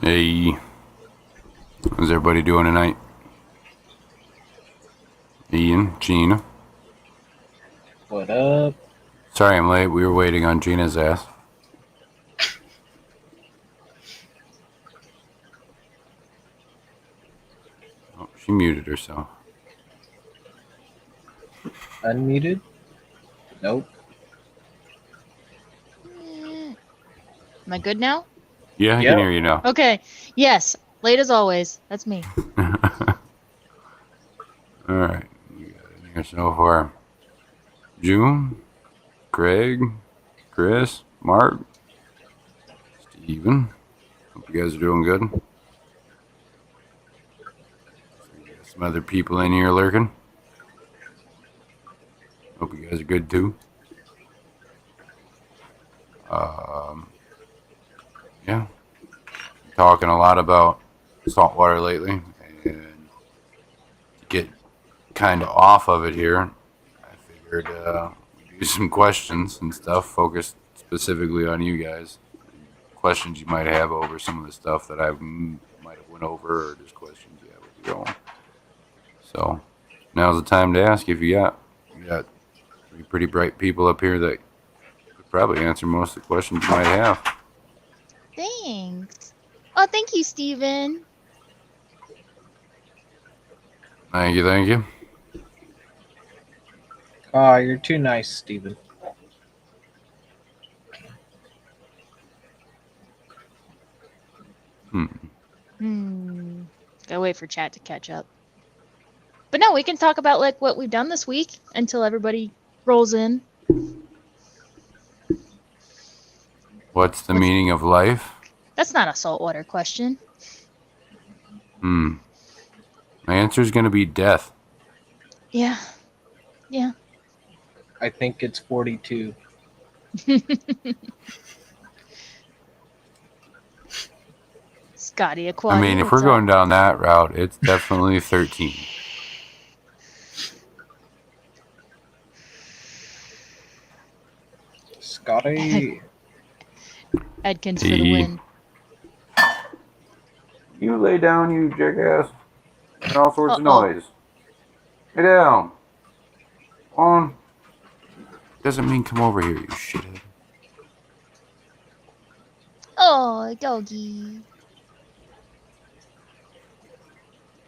Hey, how's everybody doing tonight? Ian, Gina. What up? Sorry I'm late. We were waiting on Gina's ass. Oh, she muted herself. Unmuted? Nope. Am I good now? Yeah, I can hear you now. Okay. Yes. Late as always. That's me. Alright. We got in here so far. June, Craig, Chris, Mark, Steven. Hope you guys are doing good. We got some other people in here lurking. Hope you guys are good too. Yeah. Talking a lot about saltwater lately, and to get kind of off of it here, I figured we'd do some questions and stuff focused specifically on you guys. Questions you might have over some of the stuff that I might have went over, or just questions you have with your own. So now's the time to ask if you got three pretty bright people up here that could probably answer most of the questions you might have. Thanks. Oh, thank you, Steven. Thank you, thank you. Aw, you're too nice, Steven. Gotta wait for chat to catch up. But no, we can talk about like what we've done this week until everybody rolls in. What's the meaning of life? That's not a saltwater question. My answer is going to be death. Yeah. Yeah. I think it's 42. Scotty Aquati. I mean, if we're going down that route, it's definitely 13. Scotty. Adkins for the win. You lay down, you jackass. And all sorts of noise. Lay down. On. Doesn't mean come over here, you shithead. Oh, doggy.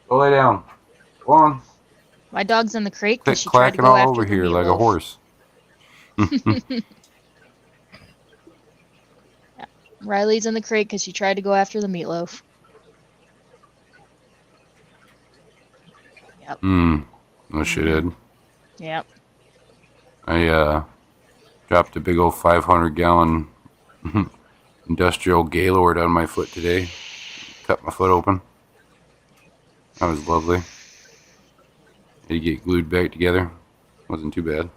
Go lay down. Go on. My dog's in the crate Quit because she tried to quacking go all after over the here like a meatloaf. horse. Yeah. Riley's in the crate because she tried to go after the meatloaf. Yep. No shithead. Yep. I dropped a big old 500-gallon industrial Gaylord on my foot today. Cut my foot open. That was lovely. Had to get glued back together. Wasn't too bad.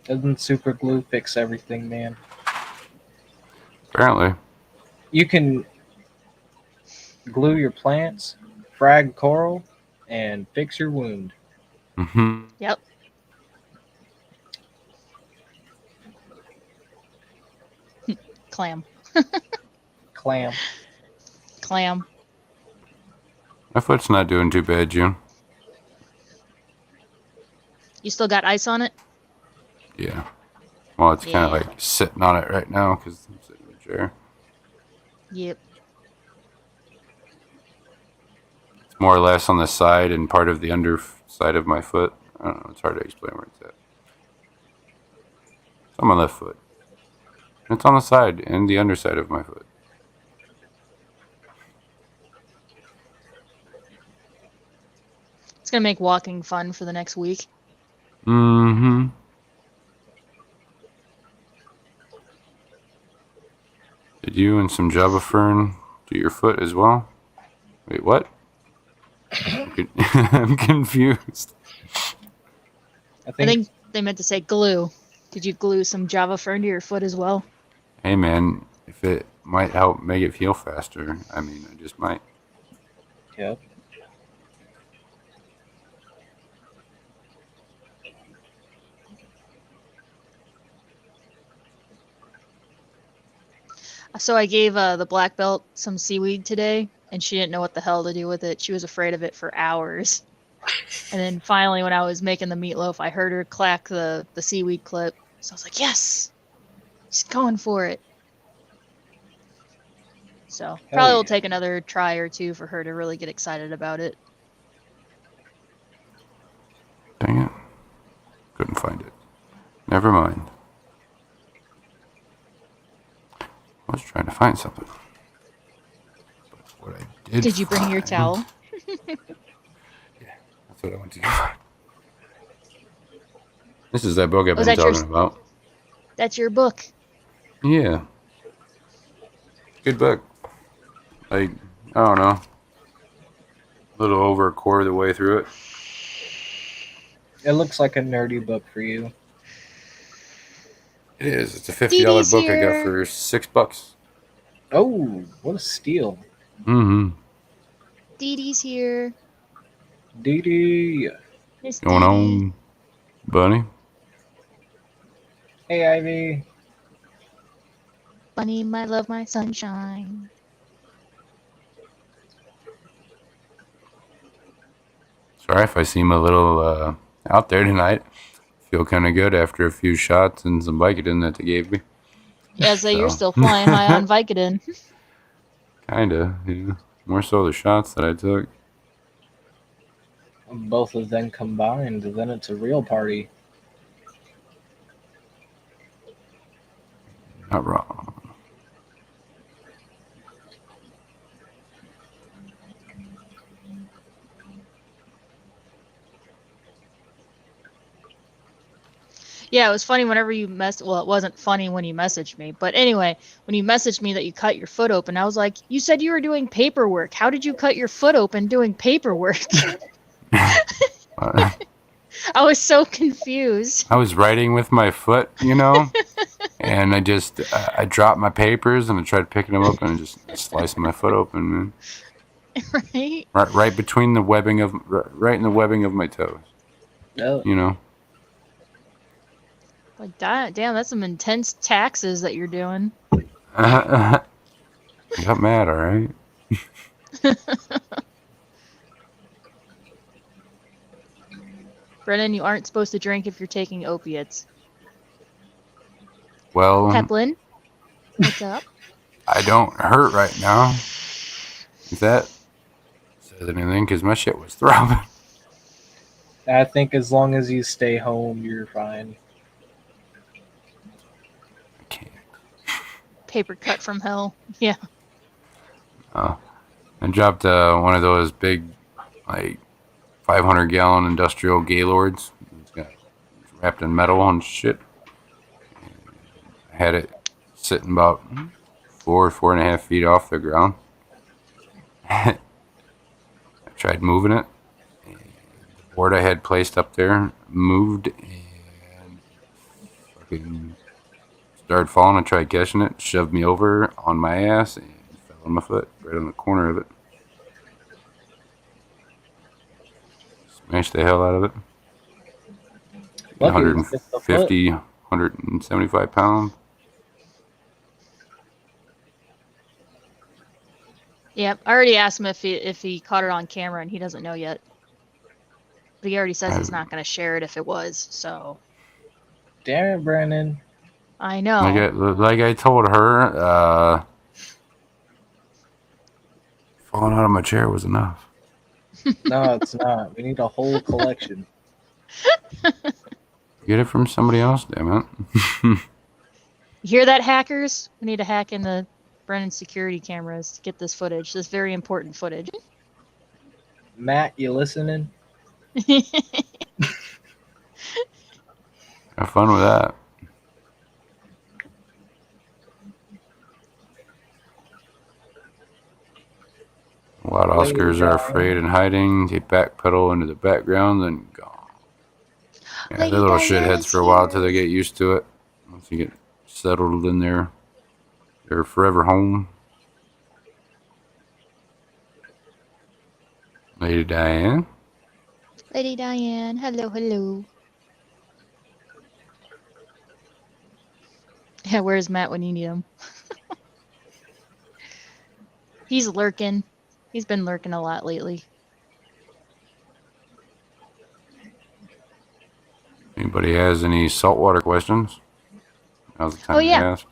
Doesn't super glue fix everything, man? Apparently. You can glue your plants, frag coral, and fix your wound. Mm-hmm. Yep. Clam. Clam. Clam. My foot's not doing too bad, June. You still got ice on it? Yeah. Well, it's kind of Yeah. like sitting on it right now because I'm sitting in a chair. Yep. It's more or less on the side and part of the underside of my foot. I don't know. It's hard to explain where it's at. It's on my left foot. It's on the side and the underside of my foot. It's gonna make walking fun for the next week. Mm-hmm. Did you and some Java Fern do your foot as well? Wait, what? I'm confused. I think they meant to say glue. Did you glue some Java Fern to your foot as well? Hey, man, if it might help make it heal faster, I mean, I just might. Yep. So I gave the black belt some seaweed today, and she didn't know what the hell to do with it. She was afraid of it for hours. And then finally, when I was making the meatloaf, I heard her clack the seaweed clip. So I was like, yes, she's going for it. So probably will yeah. take another try or two for her to really get excited about it. Dang it. Couldn't find it. Never mind. I was trying to find something. But what I Did you bring your find- towel? That's what I went to do. This is that book I've Was been that your- talking about. That's your book. Yeah. Good book. Like, I don't know. A little over a quarter of the way through it. It looks like a nerdy book for you. It is. It's a $50 Dee Dee's book I here. got for $6. Oh, what a steal. Mm-hmm. Dee Dee's here. Dee Dee. Miss Going Dee Dee. on, Bunny? Hey, Ivy. Bunny, my love, my sunshine. Sorry if I seem a little out there tonight. Feel kind of good after a few shots and some Vicodin that they gave me. Yeah, so you're So. still flying high on Vicodin. Kinda, yeah. More so the shots that I took. Both of them combined, then it's a real party. Not wrong. Yeah, it was funny whenever you well, it wasn't funny when you messaged me, but anyway, when you messaged me that you cut your foot open, I was like, you said you were doing paperwork. How did you cut your foot open doing paperwork? Uh, I was so confused. I was writing with my foot, you know, and I dropped my papers and I tried picking them up and just slicing my foot open, man. Right? Right between the webbing of, right in the webbing of my toes, Oh, you know. Like, damn, that's some intense taxes that you're doing. I got mad, all right. Brennan, you aren't supposed to drink if you're taking opiates. Well, Peplin, what's up? I don't hurt right now. Is that says anything? Because my shit was throbbing. I think as long as you stay home, you're fine. I can't. Paper cut from hell. Yeah. I dropped one of those big, like, 500-gallon industrial Gaylords. It's wrapped in metal and shit. I had it sitting about 4.5 feet off the ground. I tried moving it. And the board I had placed up there moved and fucking started falling. I tried catching it, shoved me over on my ass, and on my foot, right on the corner of it. Smashed the hell out of it. Lucky it was just the foot. 150, 175 pounds. Yep. I already asked him if he caught it on camera, and he doesn't know yet. But he already says he's not going to share it if it was. So Damn it, Brandon. I know. Like I told her, falling out of my chair was enough. No, it's not. We need a whole collection. Get it from somebody else, damn it. You hear that, hackers? We need to hack into Brennan's security cameras to get this footage. This very important footage. Matt, you listening? Have fun with that. Wild Oscars are afraid and hiding. They backpedal into the background and gone. Yeah, they're little shitheads for a while till they get used to it. Once you get settled in there, they're forever home. Lady Diane. Lady Diane, hello, hello. Yeah, where's Matt when you need him? He's lurking. He's been lurking a lot lately. Anybody has any saltwater questions? Now's the time to ask.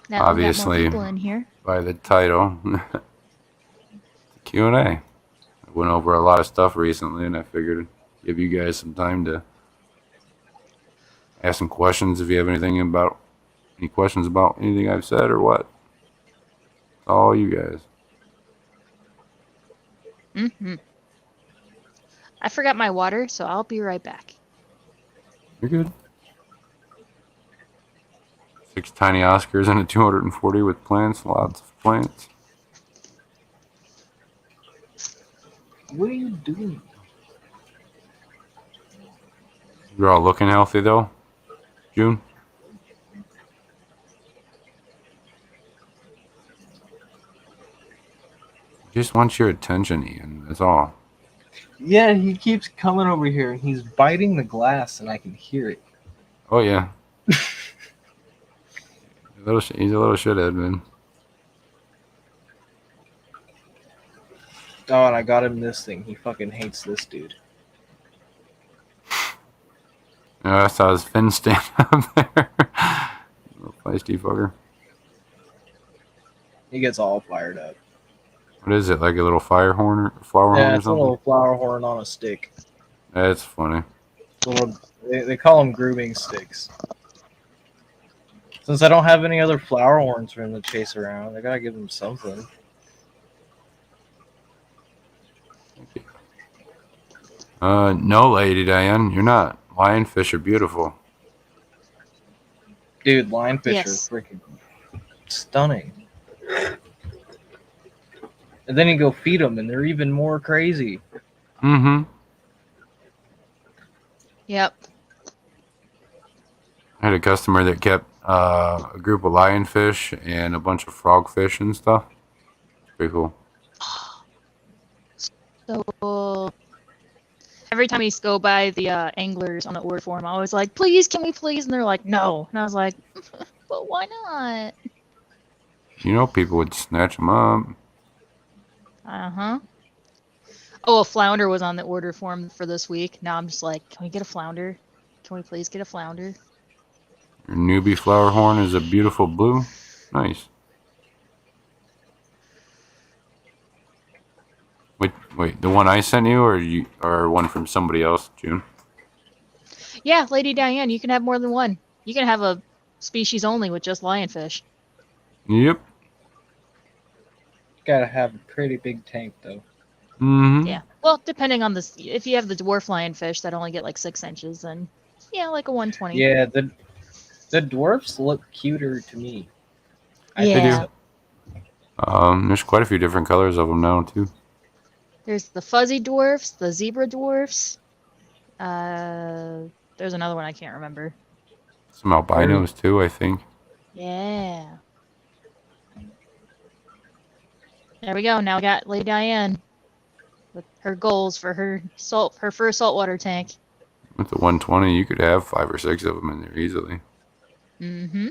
Now Obviously, we got more people in here. By the title, Q&A. I went over a lot of stuff recently, and I figured I'd give you guys some time to ask some questions if you have any questions about anything I've said or what. It's all you guys. Mm-hmm. I forgot my water, so I'll be right back. You're good. 6 tiny Oscars and a 240 with plants, lots of plants. What are you doing? You're all looking healthy though, June? Just wants your attention, Ian. That's all. Yeah, he keeps coming over here and he's biting the glass and I can hear it. Oh yeah. He's a little shithead, man. Oh, and I got him this thing. He fucking hates this dude. I saw his fin stand up there. Little feisty fucker. He gets all fired up. What is it? Like a little fire horn or flower horn Yeah, or it's a something? little flower horn on a stick. That's funny. They call them grooming sticks. Since I don't have any other flower horns for him to chase around, I gotta give him something. No, Lady Diane, you're not. Lionfish are beautiful. Dude, lionfish Yes. are freaking stunning. And then you go feed them, and they're even more crazy. Mm-hmm. Yep. I had a customer that kept a group of lionfish and a bunch of frogfish and stuff. Pretty cool. So every time we go by the anglers on the order form, I was like, please, can we please? And they're like, no. And I was like, but why not? You know, people would snatch them up. Uh-huh. Oh, a flounder was on the order form for this week. Now I'm just like, can we get a flounder? Can we please get a flounder? Your newbie flower horn is a beautiful blue. Nice. Wait, the one I sent you, or one from somebody else, June? Yeah, Lady Diane, you can have more than one. You can have a species only with just lionfish. Yep. Gotta have a pretty big tank, though. Mm-hmm. Yeah. Well, depending on this, if you have the dwarf lionfish that only get like 6 inches, then yeah, like a 120. Yeah, the dwarfs look cuter to me. Yeah. There's quite a few different colors of them now too. There's the fuzzy dwarfs, the zebra dwarfs. There's another one I can't remember. Some albinos too, I think. Yeah. There we go. Now we got Lady Diane with her goals for her first saltwater tank. With the 120, you could have 5 or 6 of them in there easily. Mm-hmm.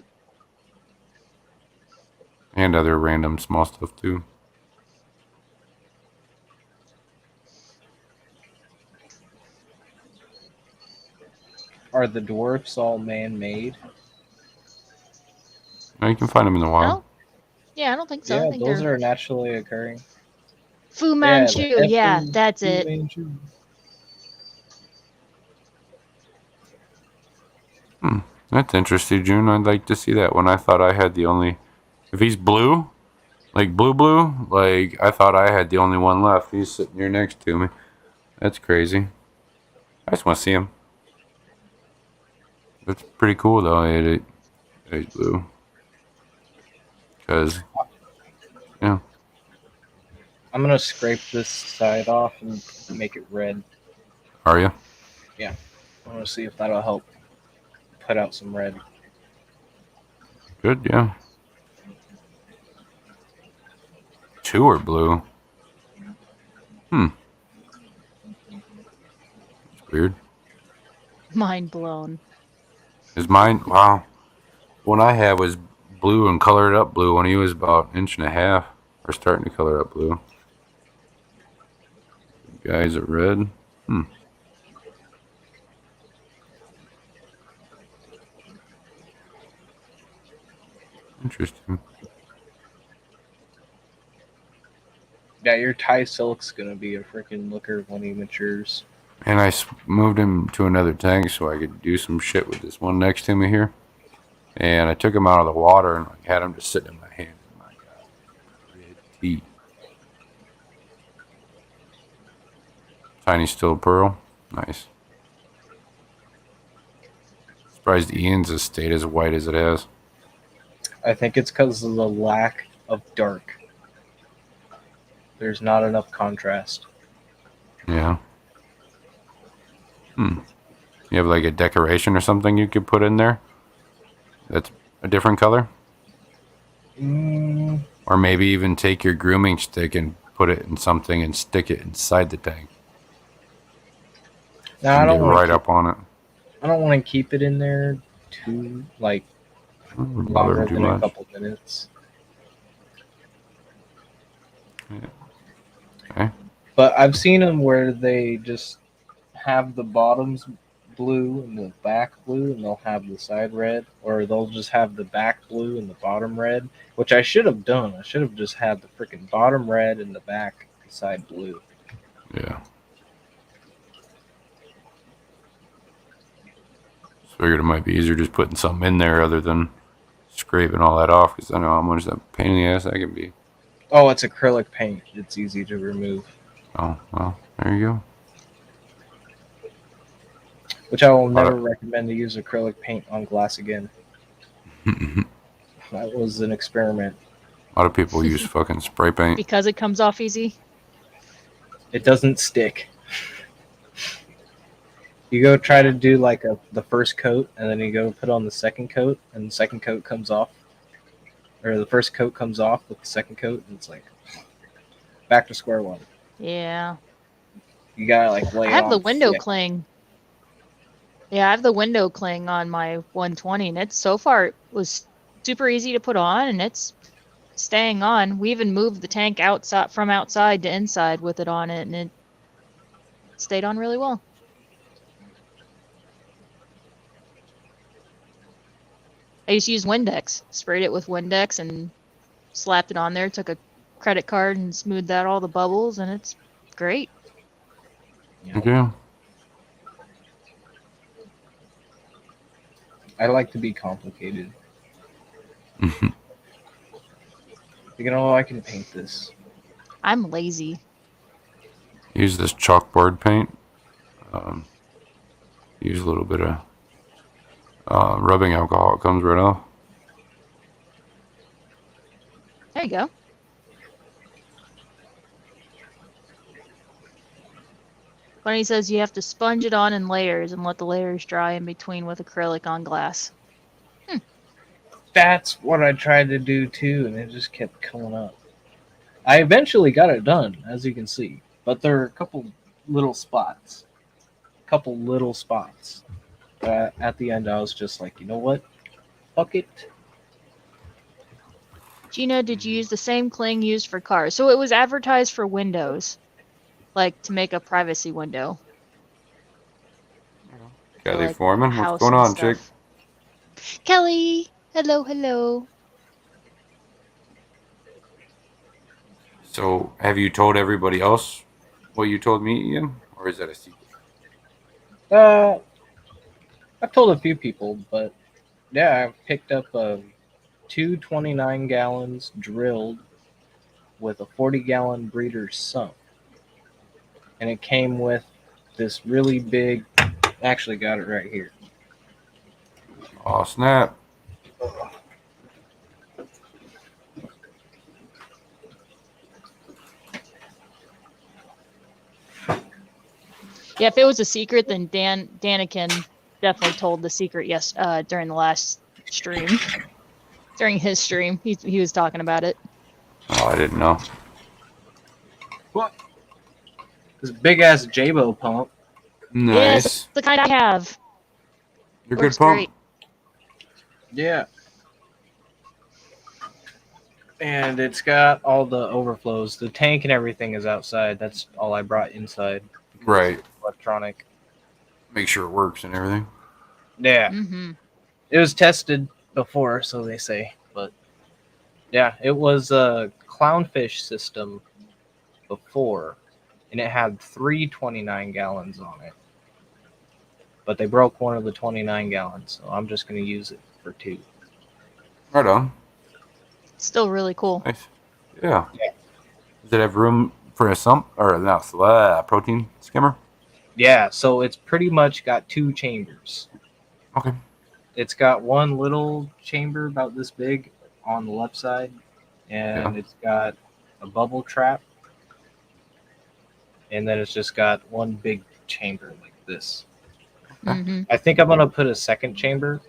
And other random small stuff too. Are the dwarfs all man-made? Now you can find them in the wild. Oh, yeah, I don't think so. I Yeah, think those they're are naturally occurring. Fu Yeah, Manchu. the Yeah, Fu that's it. Manchu. That's interesting, June. I'd like to see that one. I thought I had the only. If he's blue, like blue, like I thought I had the only one left. He's sitting here next to me. That's crazy. I just want to see him. That's pretty cool though. He's blue. Because, yeah. I'm gonna scrape this side off and make it red. Are you? I want to see if that'll help put out some red. Good, yeah. 2 are blue. It's weird. Mind blown. Is mine? Wow. One I had was blue and colored up blue when he was about 1.5 inches, or starting to color up blue. You guys are red. Interesting. Yeah, your Thai silk's gonna be a freaking looker when he matures. And I moved him to another tank so I could do some shit with this one next to me here. And I took him out of the water and had him just sitting in my hand. My God. Red tea. Tiny still pearl. Nice. Surprised Ian's has stayed as white as it has. I think it's because of the lack of dark. There's not enough contrast. Yeah. You have like a decoration or something you could put in there that's a different color? Or maybe even take your grooming stick and put it in something and stick it inside the tank. No, I And don't get want right up on it. I don't want to keep it in there too Bother longer too than a much. couple minutes. Okay. But I've seen them where they just have the bottoms blue and the back blue, and they'll have the side red, or they'll just have the back blue and the bottom red, which I should have done. I should have just had the freaking bottom red and the back side blue. Yeah. Just figured it might be easier just putting something in there other than scraping all that off, because I know how much that pain in the ass that can be. Oh, it's acrylic paint. It's easy to remove. Oh, well, there you go. Which I will never recommend to use acrylic paint on glass again. That was an experiment. A lot of people use fucking spray paint. Because it comes off easy. It doesn't stick. You go try to do like the first coat, and then you go put on the second coat, and the second coat comes off. Or the first coat comes off with the second coat, and it's like back to square one. Yeah. You gotta like lay I have it the on window thick. cling. Yeah, I have the window cling on my 120, and it's so far it was super easy to put on, and it's staying on. We even moved the tank outside from outside to inside with it on it, and it stayed on really well. I used to use Windex, sprayed it with Windex, and slapped it on there. Took a credit card and smoothed out all the bubbles, and it's great. Okay. I like to be complicated. You know, I can paint this. I'm lazy. Use this chalkboard paint. Use a little bit of rubbing alcohol. It comes right off. There you go. Bunny says you have to sponge it on in layers and let the layers dry in between with acrylic on glass. That's what I tried to do too, and it just kept coming up. I eventually got it done, as you can see, but there are a couple little spots. At the end, I was just like, you know what? Fuck it. Gina, did you use the same cling used for cars? So it was advertised for Windows, like to make a privacy window for Kelly like Foreman, what's house going and on, chick? stuff. Kelly, hello, hello. So, have you told everybody else what you told me, Ian? Or is that a secret? I've told a few people, but yeah, I picked up two 29 gallons drilled with a 40-gallon breeder's sump. And it came with this really big, actually got it right here. Oh, snap. Yeah, if it was a secret, then Daniken definitely told the secret during the last stream. During his stream, he was talking about it. Oh, I didn't know. What? This big ass Jabo pump. Yes, Nice. the kind I have. You're a Works good pump. great. Yeah. And it's got all the overflows. The tank and everything is outside. That's all I brought inside. Right. Electronic. Make sure it works and everything. Yeah. Mm-hmm. It was tested before, so they say. But yeah, it was a clownfish system before, and it had 3 29 gallons on it. But they broke one of the 29 gallons, so I'm just going to use it for 2. Right on. Still really cool. Nice. Yeah. Yeah. Does it have room for a sump or no, protein skimmer? Yeah, so it's pretty much got 2 chambers. Okay. It's got one little chamber about this big on the left side, and it's got a bubble trap, and then it's just got one big chamber like this. Mm-hmm. I think I'm going to put a second chamber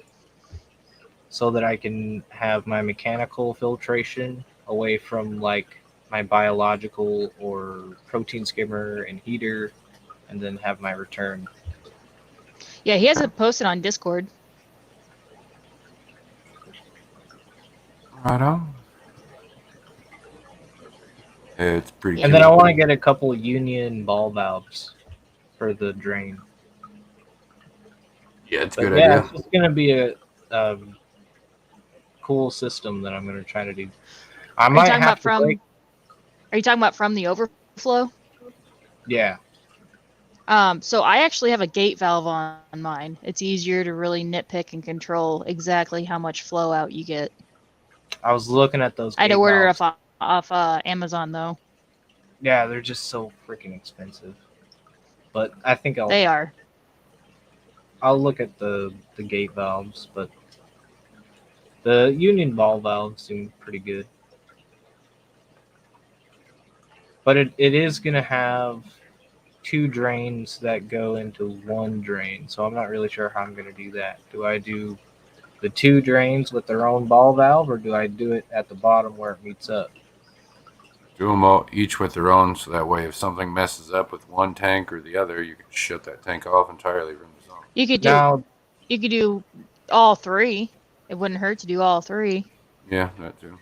so that I can have my mechanical filtration away from like my biological or protein skimmer and heater, and then have my return. Yeah, he has it posted on Discord. Right on. It's pretty And then I want to get a couple union ball valves for the drain. Yeah, it's a But good yeah, idea. it's just going to be a cool system that I'm going to try to do. I Are you might talking have about to break. Are you talking about from the overflow? Yeah. So I actually have a gate valve on mine. It's easier to really nitpick and control exactly how much flow out you get. I was looking at those. I had to gate order valves. off Amazon though. Yeah, they're just so freaking expensive. But I think They are. I'll look at the gate valves, but the union ball valves seem pretty good. But it is going to have 2 drains that go into one drain, so I'm not really sure how I'm going to do that. Do I do the 2 drains with their own ball valve, or do I do it at the bottom where it meets up? Do them all each with their own, so that way if something messes up with one tank or the other, you can shut that tank off entirely from the zone. You could do all 3. It wouldn't hurt to do all 3. Yeah, that too.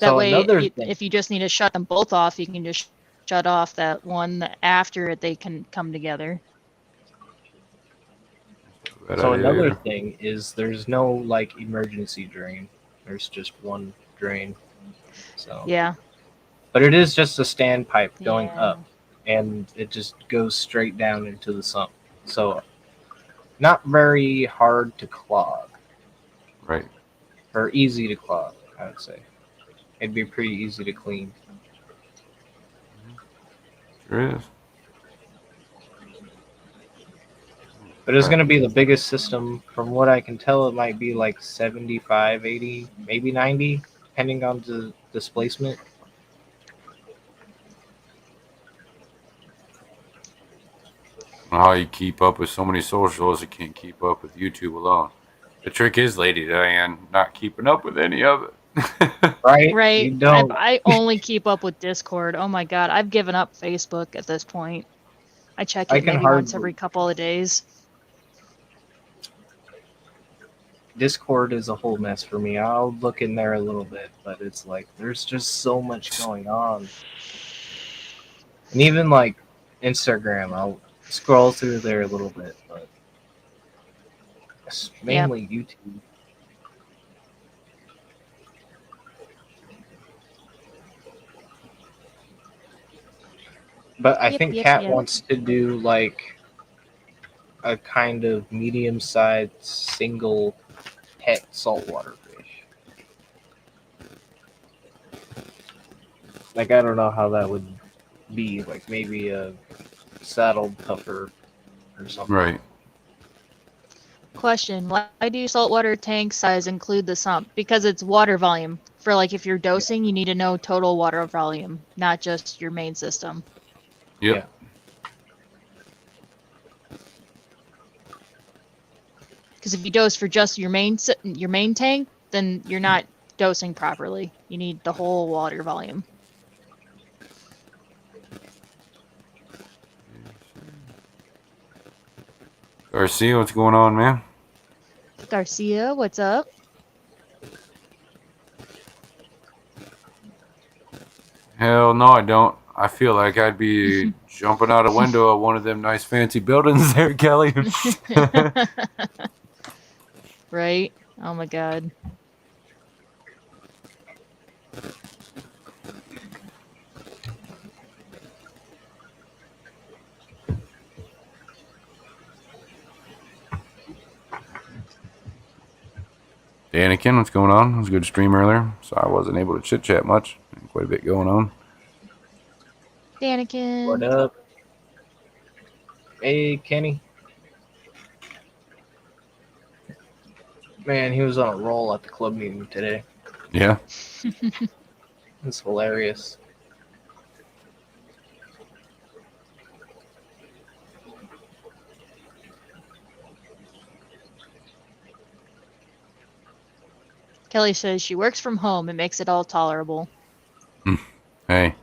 That So way, another thing- if you just need to shut them both off, you can just shut off that one after they can come together. Bad So idea another either. thing is there's no like emergency drain. There's just one drain. So Yeah. but it is just a standpipe going Yeah. up, and it just goes straight down into the sump. So not very hard to clog, Right. or easy to clog, I would say. It'd be pretty easy to clean. Sure is. But it's going to be the biggest system. From what I can tell, it might be like 75, 80, maybe 90, depending on the displacement. How you keep up with so many socials, you can't keep up with YouTube alone. The trick is, Lady Diane, not keeping up with any of it. right? You Right. don't. I only keep up with Discord. Oh my god, I've given up Facebook at this point. I check I it can maybe once hardly. every couple of days. Discord is a whole mess for me. I'll look in there a little bit, but it's like there's just so much going on. And even like Instagram, I'll scroll through there a little bit, but it's Yep. mainly YouTube. But I Yep, think yep, Kat yep. wants to do like a kind of medium-sized single pet saltwater fish. Like I don't know how that would be. Like maybe a saddle puffer or something. Right. Question: why do saltwater tank size include the sump? Because it's water volume. For like if you're dosing, you need to know total water volume, not just your main system. Yep. Yeah. Because if you dose for just your main tank, then you're not dosing properly. You need the whole water volume. Garcia, what's going on, man? Garcia, what's up? Hell no, I don't. I feel like I'd be jumping out a window of one of them nice fancy buildings there, Kelly. Right? Oh my god. Anakin, what's going on? It was a good stream earlier, so I wasn't able to chit chat much. Quite a bit going on. Danikin. What up? Hey, Kenny. Man, he was on a roll at the club meeting today. Yeah. It's hilarious. Kelly says she works from home. It makes it all tolerable. Hey,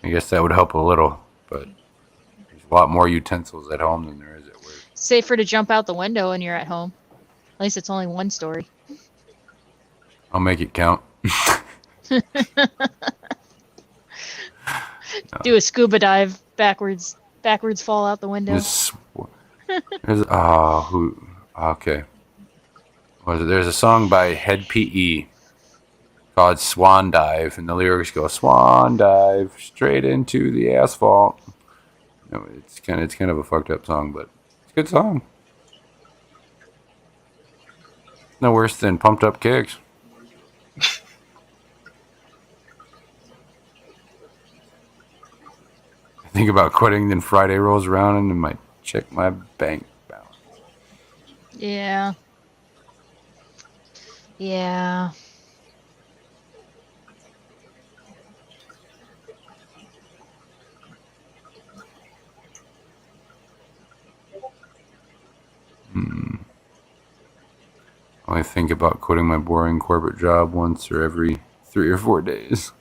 I guess that would help a little, but there's a lot more utensils at home than there is at work. Safer to jump out the window when you're at home. At least it's only one story. I'll make it count. Do a scuba dive backwards fall out the window. Okay. There's a song by Head PE called Swan Dive, and the lyrics go, "Swan dive straight into the asphalt." It's kind of a fucked up song, but it's a good song. No worse than Pumped Up Kicks. I think about quitting, then Friday rolls around and I might check my bank balance. Yeah. Yeah. I think about quitting my boring corporate job once or every 3 or 4 days.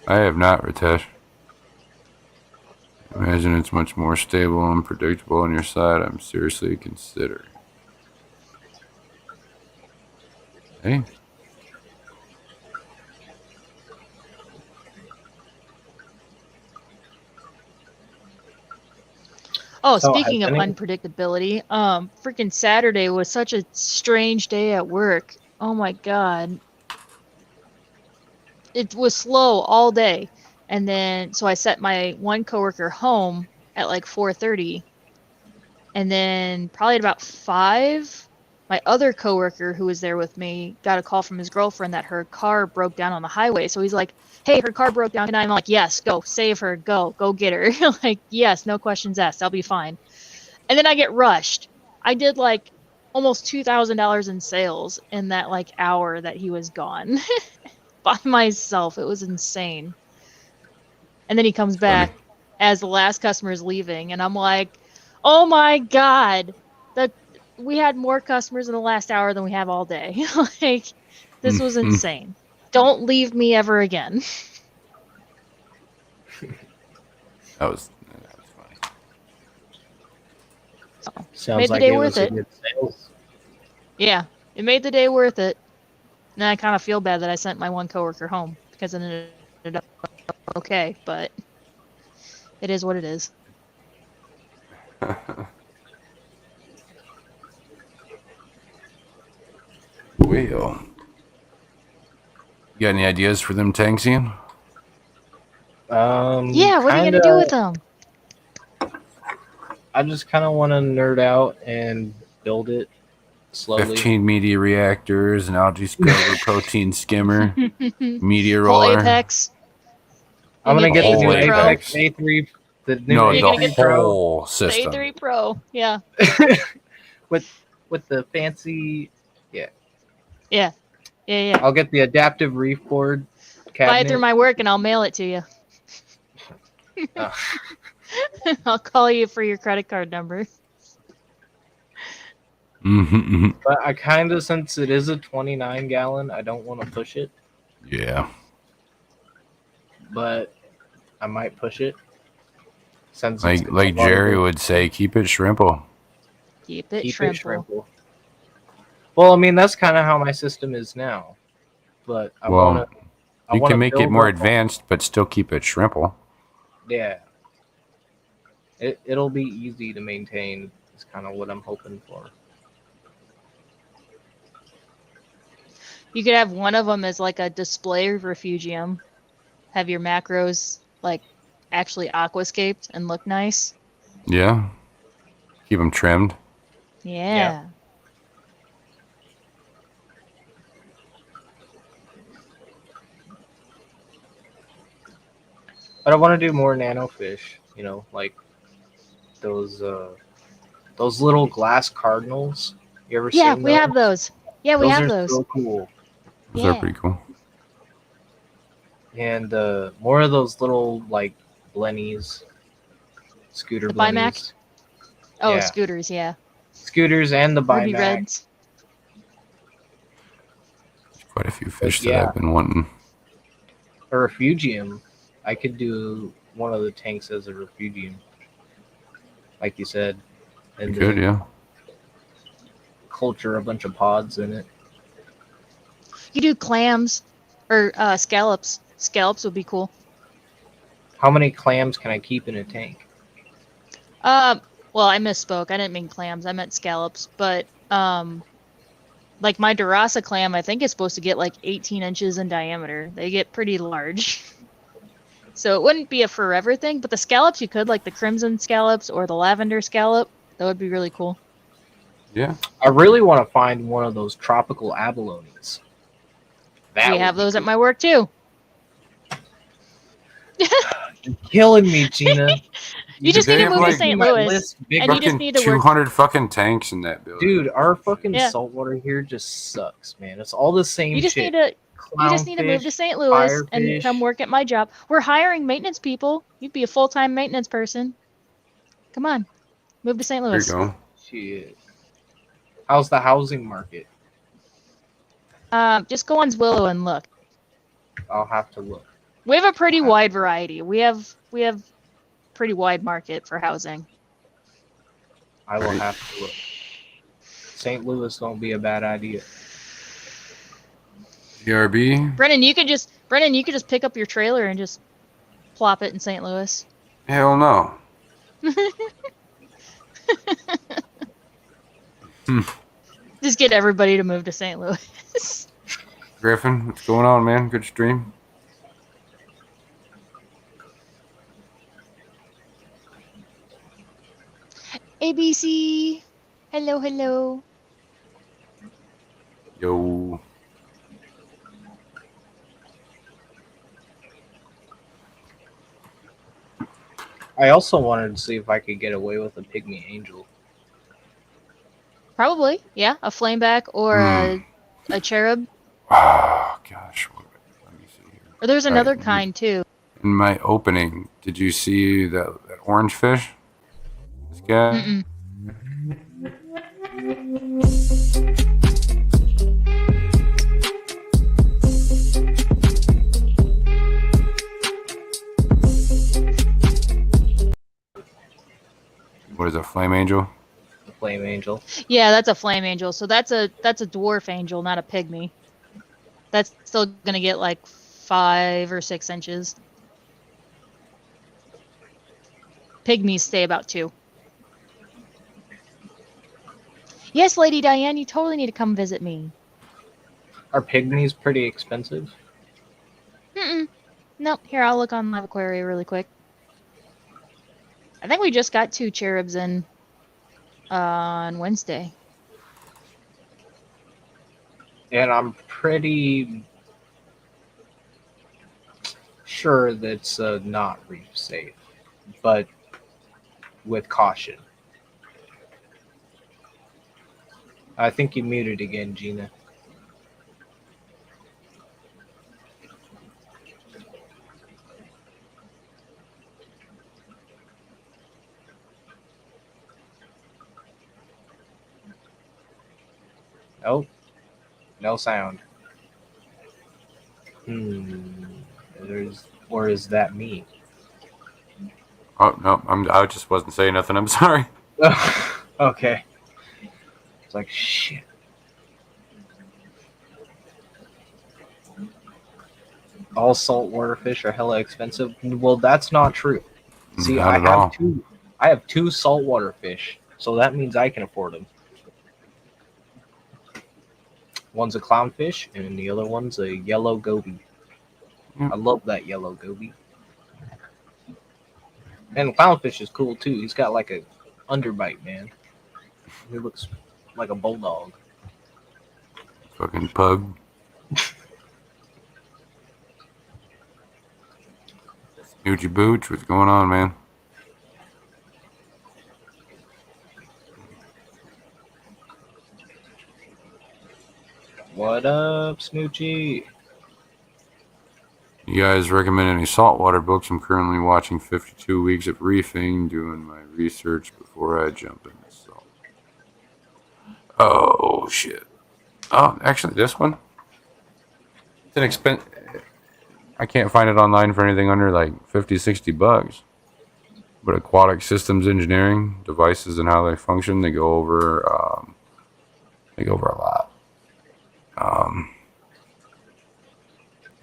I have not, Ritesh. Imagine it's much more stable and predictable on your side. I'm seriously considering. Hey. Oh, So, speaking of has any- unpredictability, freaking Saturday was such a strange day at work. Oh my god. It was slow all day. And then so I set my one coworker home at like 4:30. And then probably at about 5, my other coworker who was there with me got a call from his girlfriend that her car broke down on the highway. So he's like, "Hey, her car broke down." And I'm like, "Yes, go save her. Go get her." Like, "Yes, no questions asked. I'll be fine." And then I get rushed. I did like almost $2,000 in sales in that like hour that he was gone by myself. It was insane. And then he comes back as the last customer is leaving, and I'm like, oh my god, that we had more customers in the last hour than we have all day. Like, this was insane. Don't leave me ever again. That was funny. Sounds Made the like day it worth was a it. good sales. Yeah, it made the day worth it. And I kind of feel bad that I sent my one coworker home because it ended up okay, but it is what it is. Well, you got any ideas for them tanks, Ian? Yeah, what are you kinda, gonna do with them? I just kind of want to nerd out and build it slowly. 15 media reactors, an algae scrubber, protein skimmer, media Whole roller. Apex. I'm gonna You get the whole new Apex. Apex A3. The new No, You're the gonna A3 get Pro whole The system. A3 Pro. Yeah. with the fancy. Yeah. I'll get the adaptive reef board cabinet. Buy it through my work and I'll mail it to you. Oh. I'll call you for your credit card number. Mm-hmm. But I kind of, since it is a 29 gallon, I don't want to push it, Yeah. but I might push it. Since Like it's like a lot of Jerry work. would say, keep it shrimple. Keep it Keep it shrimple. shrimple. Well, I mean, that's kind of how my system is now. But I Well, want to. You can make it more advanced, but still keep it shrimple. Yeah. It'll be easy to maintain. Is kind of what I'm hoping for. You could have one of them as like a display refugium. Have your macros like actually aquascaped and look nice. Yeah. Keep them trimmed. Yeah. But I want to do more nano fish. You know, like those little glass cardinals. You ever Yeah, seen we those? have those. Yeah, we Those have are those. so cool. Those Yeah. are pretty cool. And more of those little like blennies, scooter The blennies. Bimac? Oh, Yeah. scooters, yeah. Scooters and the Ruby Bimac. Reds. Quite a few fish yeah. that I've been wanting. A refugium. I could do one of the tanks as a refugium, like you said, and You could, then yeah. culture a bunch of pods in it. You do clams or scallops. Scallops would be cool. How many clams can I keep in a tank? Well, I misspoke. I didn't mean clams. I meant scallops. But like my Durasa clam, I think is supposed to get like 18 inches in diameter. They get pretty large. So it wouldn't be a forever thing, but the scallops you could, like the crimson scallops or the lavender scallop. That would be really cool. Yeah. I really want to find one of those tropical abalones. We would have be those at cool. my work too. You're killing me, Gina. You just They need to have, move to like, St. My Louis. list bigger. And you just Fucking need to work. 200 fucking tanks in that building. Dude, our fucking Yeah. saltwater here just sucks, man. It's all the same You just shit. need to You just need to move to St. Louis and come work at my job. We're hiring maintenance people. You'd be a full-time maintenance person. Come on. Move to St. There you Louis. go. Shit. How's the housing market? Just go on Zillow and look. I'll have to look. We have a pretty wide variety. We have pretty wide market for housing. I will Right. have to look. St. Louis don't be a bad idea. BRB? Brennan, you could just pick up your trailer and just plop it in St. Louis. Hell no. Just get everybody to move to St. Louis. Griffin, what's going on, man? Good stream. ABC. Hello, hello. Yo. I also wanted to see if I could get away with a pygmy angel. Probably, yeah. A flameback or a cherub. Oh, gosh. Let me see here. Or there's another Right. kind too. In my opening, did you see that orange fish. This guy. Mm-mm. What is it, flame angel? The flame angel. Yeah, that's a flame angel. So that's a dwarf angel, not a pygmy. That's still gonna get like 5 or 6 inches. Pygmies stay about 2. Yes, Lady Diane, you totally need to come visit me. Are pygmies pretty expensive? Mm-mm. Nope. Here, I'll look on Live Aquaria really quick. I think we just got 2 cherubs in on Wednesday. And I'm pretty sure that's not reef safe, but with caution. I think you muted again, Gina. Nope. No sound. Or is that me? Oh no, I just wasn't saying nothing. I'm sorry. Okay. It's like shit. All saltwater fish are hella expensive. Well, that's not true. See, Not at all. I have 2 saltwater fish, so that means I can afford them. One's a clownfish, and the other one's a yellow goby. Yeah. I love that yellow goby. And clownfish is cool too. He's got like a underbite, man. He looks like a bulldog. Fucking pug. Snoochie Booch, what's going on, man? What up, Snoochie? You guys recommend any saltwater books? I'm currently watching 52 Weeks of Reefing, doing my research before I jump in the salt. Oh, shit. Oh, actually, this one? It's an expense. I can't find it online for anything under like 50, 60 bucks. But Aquatic Systems Engineering, devices and how they function, they go over a lot.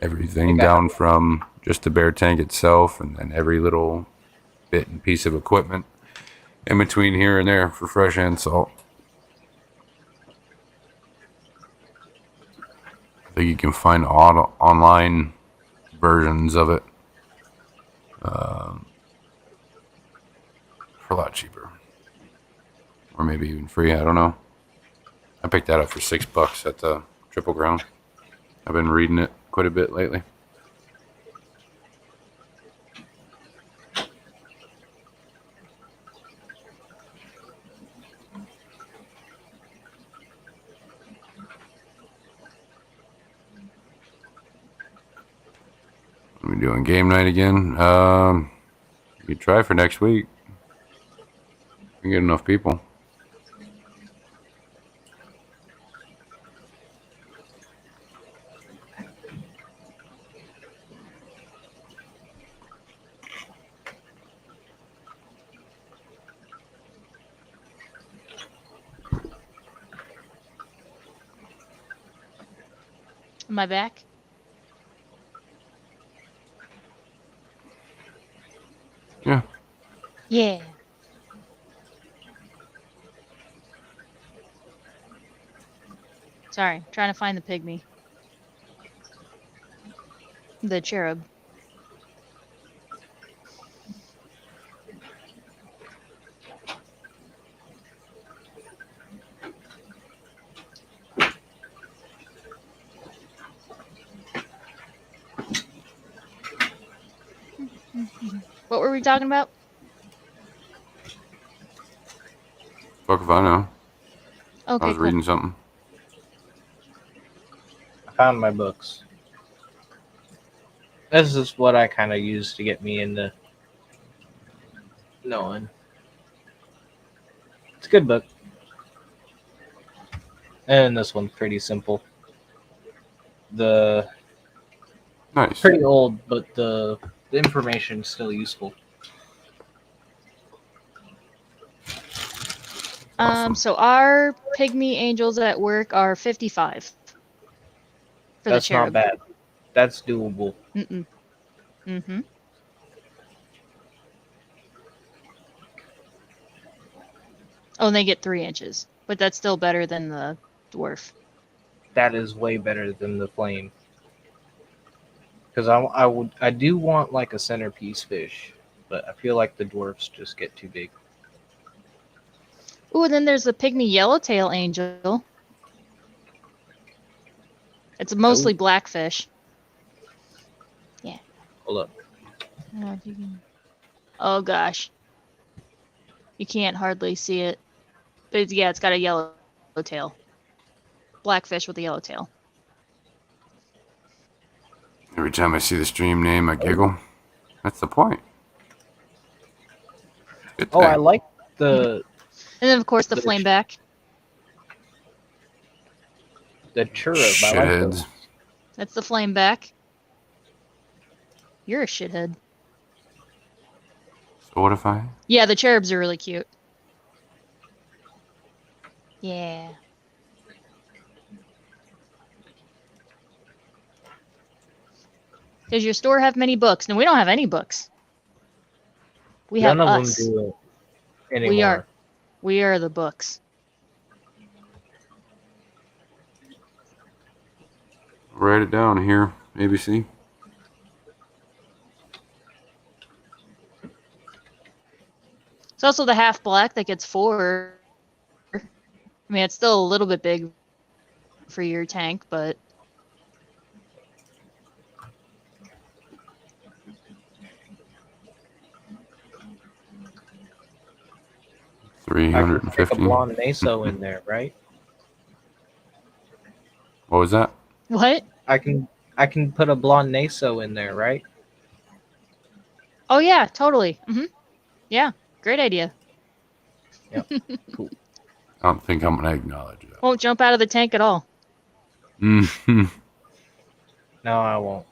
Everything down from just the bare tank itself, and then every little bit and piece of equipment in between here and there for fresh and salt. I think you can find online versions of it for a lot cheaper, or maybe even free. I don't know. I picked that up for $6 at the Triple Ground. I've been reading it quite a bit lately. Are we doing game night again? You could try for next week. We get enough people. Am I back? Yeah. Yeah. Sorry, trying to find the pygmy. The cherub. What were we talking about? Fuck if I know. Okay, I was cool. reading something. I found my books. This is what I kind of use to get me into knowing. It's a good book. And this one's pretty simple. The Nice. pretty old, but the information's still useful. Awesome. So our pygmy angels at work are 55 for That's the cherub. not bad. That's doable. Mm-mm. Mm-hmm. Oh, and they get 3 inches, but that's still better than the dwarf. That is way better than the flame. Because I do want like a centerpiece fish, but I feel like the dwarfs just get too big. Ooh, and then there's the pygmy yellowtail angel. It's mostly blackfish. Hold up. I don't know if you can... Oh gosh, you can't hardly see it, but it's got a yellow tail. Blackfish with a yellow tail. Every time I see the stream name, I giggle. That's the point. Good Oh, I thing. like the And then of course the The flameback. cherub. I like Shitheads. those. That's the flameback. You're a shithead. So what if I? Yeah, the cherubs are really cute. Yeah. Does your store have many books? No, we don't have any books. We have None of us. them do it anymore. We are the books. Write it down here. ABC. It's also the half black that gets 4. I mean, it's still a little bit big for your tank, but 350. Stick a blonde Naso in there, right? What was that? what? I can put a blonde Naso in there, right? Oh yeah, totally. Yeah, great idea. Cool. I don't think I'm gonna acknowledge that. Won't jump out of the tank at all. Mm-hmm. No, I won't.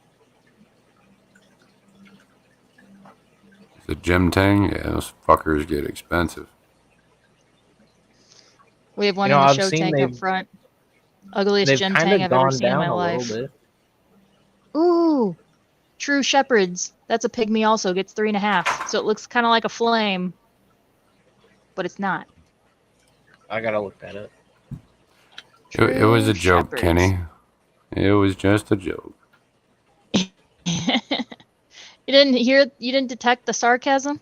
The gem tang, yeah, those fuckers get expensive. We have one You know, in the I've show seen tank up they've- front. Ugliest They've gem kind tang of I've ever gone seen in down my a life. little bit. Ooh, true shepherds. That's a pygmy also, gets 3.5. So it looks kind of like a flame, but it's not. I gotta look that up. It was a True joke, shepherds. Kenny. It was just a joke. You didn't detect the sarcasm?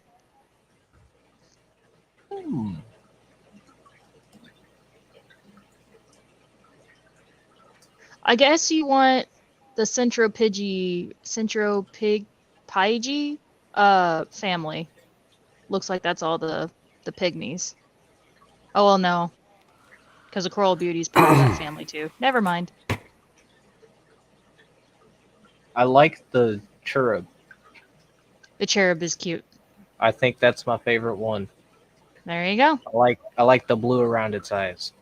I guess you want the Centropygi family. Looks like that's all the pygmies. Oh well, no, because the coral beauty's part of that family too. Never mind. I like the cherub. The cherub is cute. I think that's my favorite one. There you go. I like the blue around its eyes.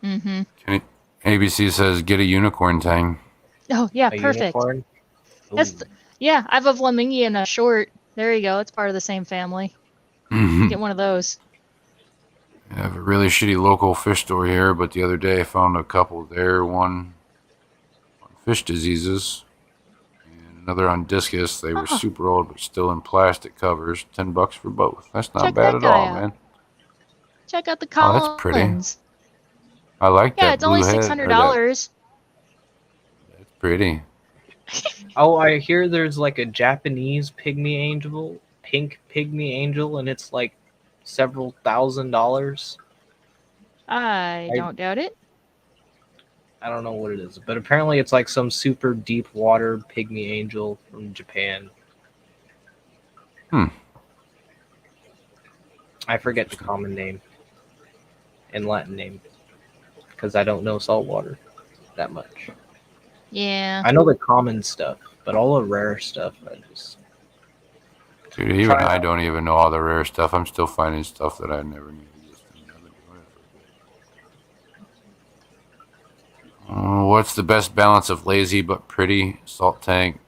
Mm-hmm. Kenny, ABC says get a unicorn tang. Oh yeah, A perfect. unicorn. That's Ooh. Yeah, I have a flamingo and a short. There you go. It's part of the same family. Get one of those. I have a really shitty local fish store here, but the other day I found a couple there. One on fish diseases and another on discus. They were Oh. super old, but still in plastic covers. $10 for both. That's not Check bad that at guy all, out. man. Check out the Oh, Collins. that's pretty. I like Yeah, that it's only blue head. $600. That's pretty. Oh, I hear there's like a Japanese pygmy angel, pink pygmy angel, and it's like several $1,000s. I don't doubt it. I don't know what it is, but apparently it's like some super deep water pygmy angel from Japan. I forget the common name and Latin name because I don't know saltwater that much. Yeah. I know the common stuff, but all the rare stuff, Dude, even I don't even know all the rare stuff. I'm still finding stuff that I never knew existed. I've been doing it for a bit. What's the best balance of lazy but pretty salt tank?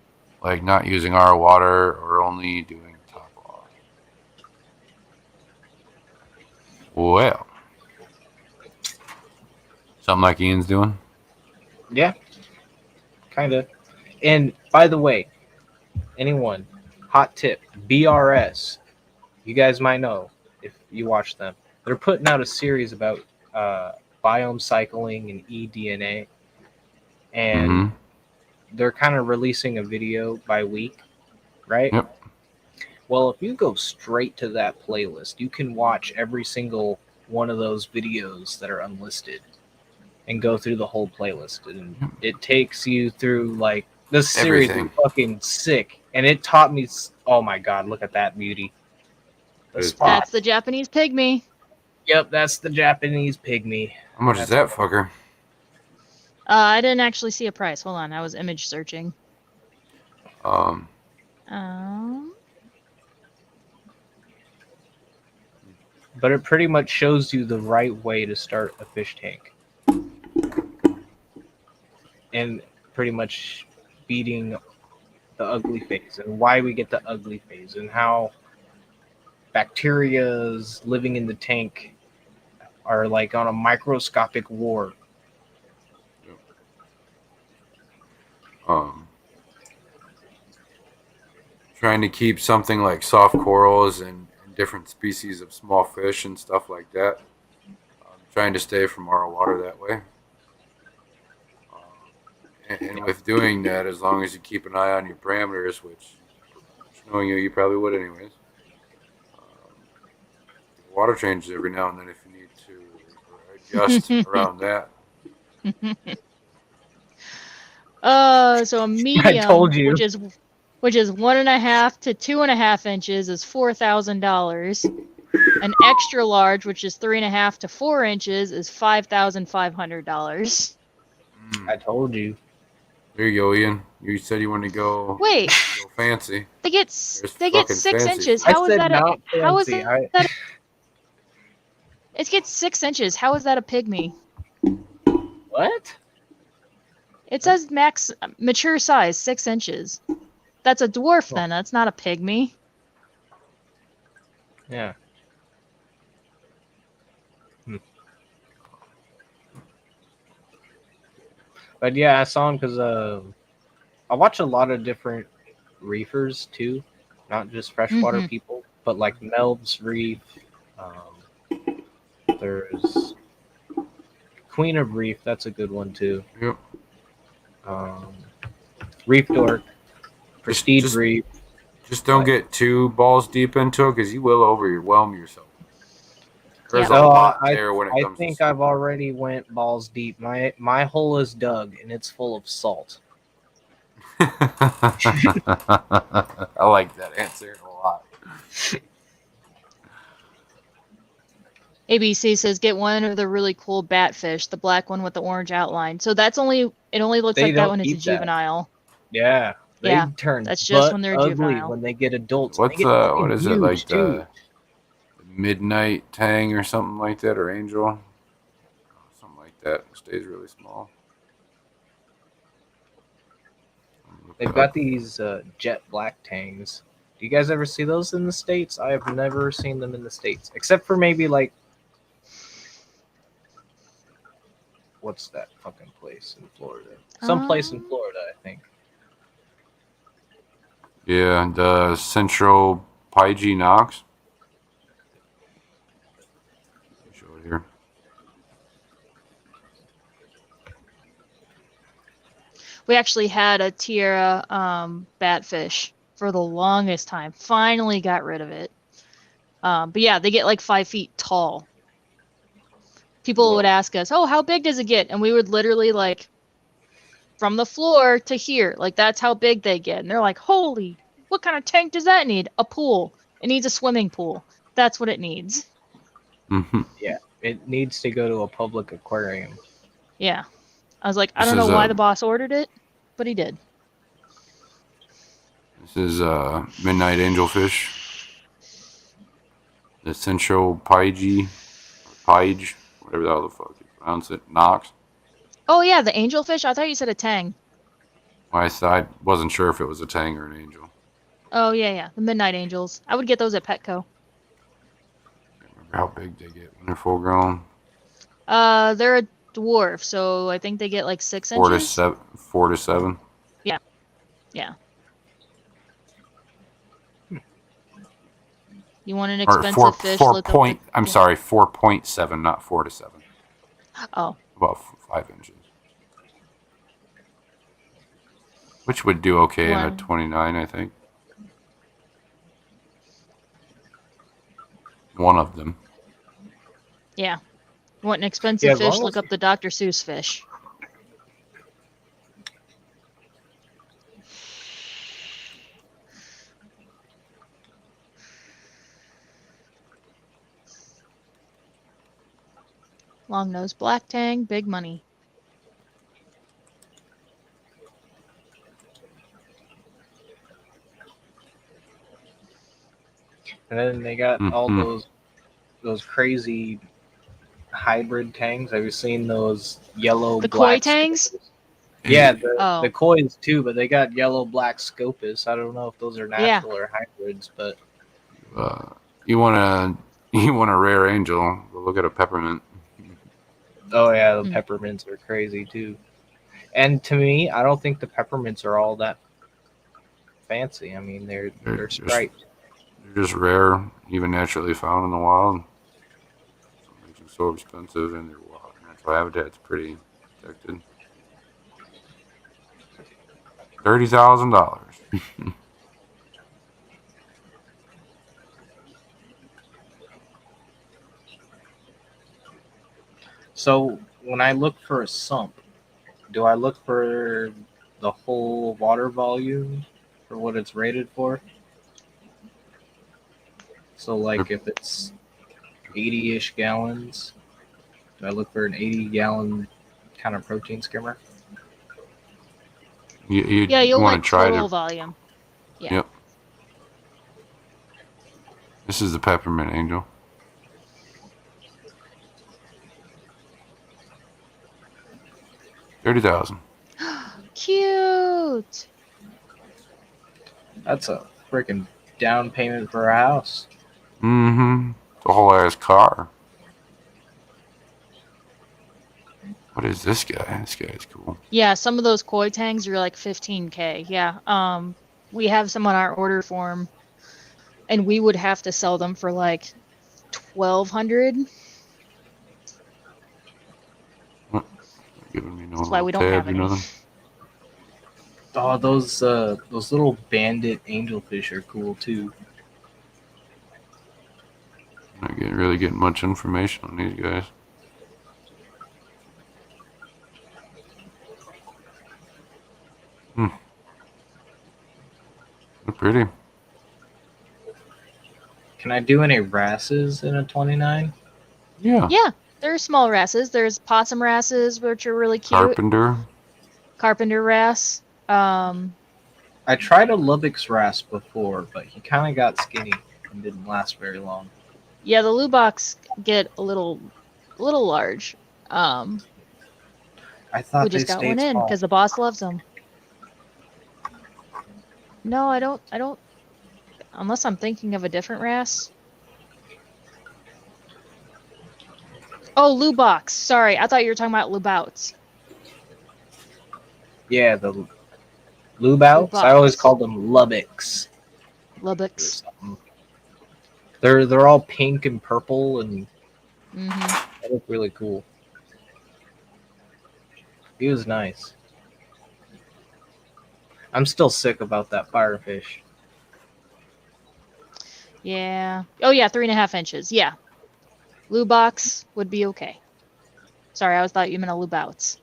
Like not using our water or only doing top off? Well, something like Ian's doing? Yeah, kind of. And by the way, anyone, hot tip, BRS, you guys might know if you watch them. They're putting out a series about biome cycling and eDNA, and Mm-hmm. they're kind of releasing a video by week, right? Yep. Well, if you go straight to that playlist, you can watch every single one of those videos that are unlisted and go through the whole playlist. And it takes you through like this series Everything. is fucking sick. And it taught me, oh my God, look at that beauty. The It's- spot. That's the Japanese pygmy. Yep, that's the Japanese pygmy. How much is that fucker? I didn't actually see a price. Hold on, I was image searching. Um, But it pretty much shows you the right way to start a fish tank. And pretty much beating the ugly phase and why we get the ugly phase and how bacterias living in the tank are like on a microscopic war. Trying to keep something like soft corals and different species of small fish and stuff like that. Trying to stay from our water that way. And with doing that, as long as you keep an eye on your parameters, which knowing you probably would anyways. Water changes every now and then if you need to adjust around that. So a medium, told you. which is 1.5 to 2.5 inches, is $4,000. An extra large, which is 3.5 to 4 inches, is $5,500. I told you. There you go, Ian. You said you wanted to go, Wait, go fancy. they get There's they get fucking 6 fancy. inches. I How is said that? not How is fancy. that? It gets 6 inches. How is that a pygmy? What? It says max mature size 6 inches. That's a dwarf then. That's not a pygmy. Yeah. But yeah, I saw him because I watch a lot of different reefers too, not just freshwater Mhm. people, but like Melb's Reef. There's Queen of Reef, that's a good one too. Yep. Reef Dork, Prestige just- Reef. Just don't get too balls deep into it because you will overwhelm yourself. There's Yeah. a lot I there when it I comes think to I've already went balls deep. My hole is dug and it's full of salt. I like that answer a lot. ABC says get one of the really cool batfish, the black one with the orange outline. So it only looks They like that don't when it's a eat that. juvenile. Yeah. They Yeah, turn that's just butt when they're ugly juvenile. when they get adults. What's They get fucking what is it like huge, too. the midnight tang or something like that, or angel, something like that? It stays really small. They've got these jet black tangs. Do you guys ever see those in the States? I have never seen them in the States, except for maybe like, what's that fucking place in Florida? Some place in Florida, I think. Yeah, the Central Pyge Knox. Show it here. We actually had a Tierra batfish for the longest time. Finally got rid of it. But yeah, they get like 5 feet tall. People would ask us, "Oh, how big does it get?" And we would literally like from the floor to here, like that's how big they get. And they're like, "Holy, what kind of tank does that need?" A pool. It needs a swimming pool. That's what it needs. Mm-hmm. Yeah, it needs to go to a public aquarium. Yeah. I was like, I This don't know is, why the boss ordered it, but he did. This is midnight angelfish. The Central Pige, whatever the hell the fuck you pronounce it. Knox. Oh yeah, the angelfish. I thought you said a tang. I wasn't sure if it was a tang or an angel. Oh yeah, the midnight angels. I would get those at Petco. Can't remember how big they get when they're full grown. They're a dwarf, so I think they get like 6 4 to inches. 7. 4 to 7. Yeah. You want an Or expensive fish? Look up the- I'm sorry, 4.7, not 4 to 7. Oh, About 5 inches. Which would do okay in a One. 29, I think. One of them. yeah. You want an expensive Yeah, as fish? long Look as- up the Dr. Seuss fish. Long nose black tang, big money. And then they got all Mhm. those crazy hybrid tangs. Have you seen those yellow The koi black tangs? Scopus? Yeah, the Oh. koi's too, but they got yellow black scopus. I don't know if those are natural or hybrids, but You want a rare angel? Go look at a peppermint. oh yeah, the Hmm. peppermints are crazy too. And to me, I don't think the peppermints are all that fancy. I mean, they're just- striped. They're just rare, even naturally found in the wild. What makes them so expensive, and their wild natural habitat's pretty protected. $30,000. So when I look for a sump, do I look for the whole water volume for what it's rated for? So like if it's 80-ish gallons, do I look for an 80-gallon kind of protein skimmer? Yeah, you'll want like to try total to. volume. Yeah. Yep. This is the peppermint angel. $30,000. Cute. That's a freaking down payment for a house. Mm-hmm. The whole ass car. What is this guy? This guy's cool. Yeah, some of those koi tangs are like 15K. Yeah. We have some on our order form, and we would have to sell them for like 1,200. Giving me no That's why we little don't have tabs or any. nothing. Oh, those little bandit angelfish are cool too. Not really getting much information on these guys. They're pretty. Can I do any wrasses in a 29? Yeah. Yeah, there are small wrasses. There's possum wrasses, which are really cute. Carpenter. Carpenter wrasse. I tried a Lubbock's wrasse before, but he kind of got skinny and didn't last very long. Yeah, the Lubox get a little large. I thought We they just got stayed one in small. because the boss loves them. No, I don't. Unless I'm thinking of a different wrasse. Oh, Lubox. Sorry, I thought you were talking about Lubouts. Yeah, the Lubouts. I always Lubouts. called them Lubbocks. or Lubbox. something. They're all pink and purple, and Mm-hmm. they look really cool. He was nice. I'm still sick about that firefish. Yeah. Oh yeah, 3.5 inches. Yeah. Lubox would be okay. Sorry, I thought you meant a Lubouts.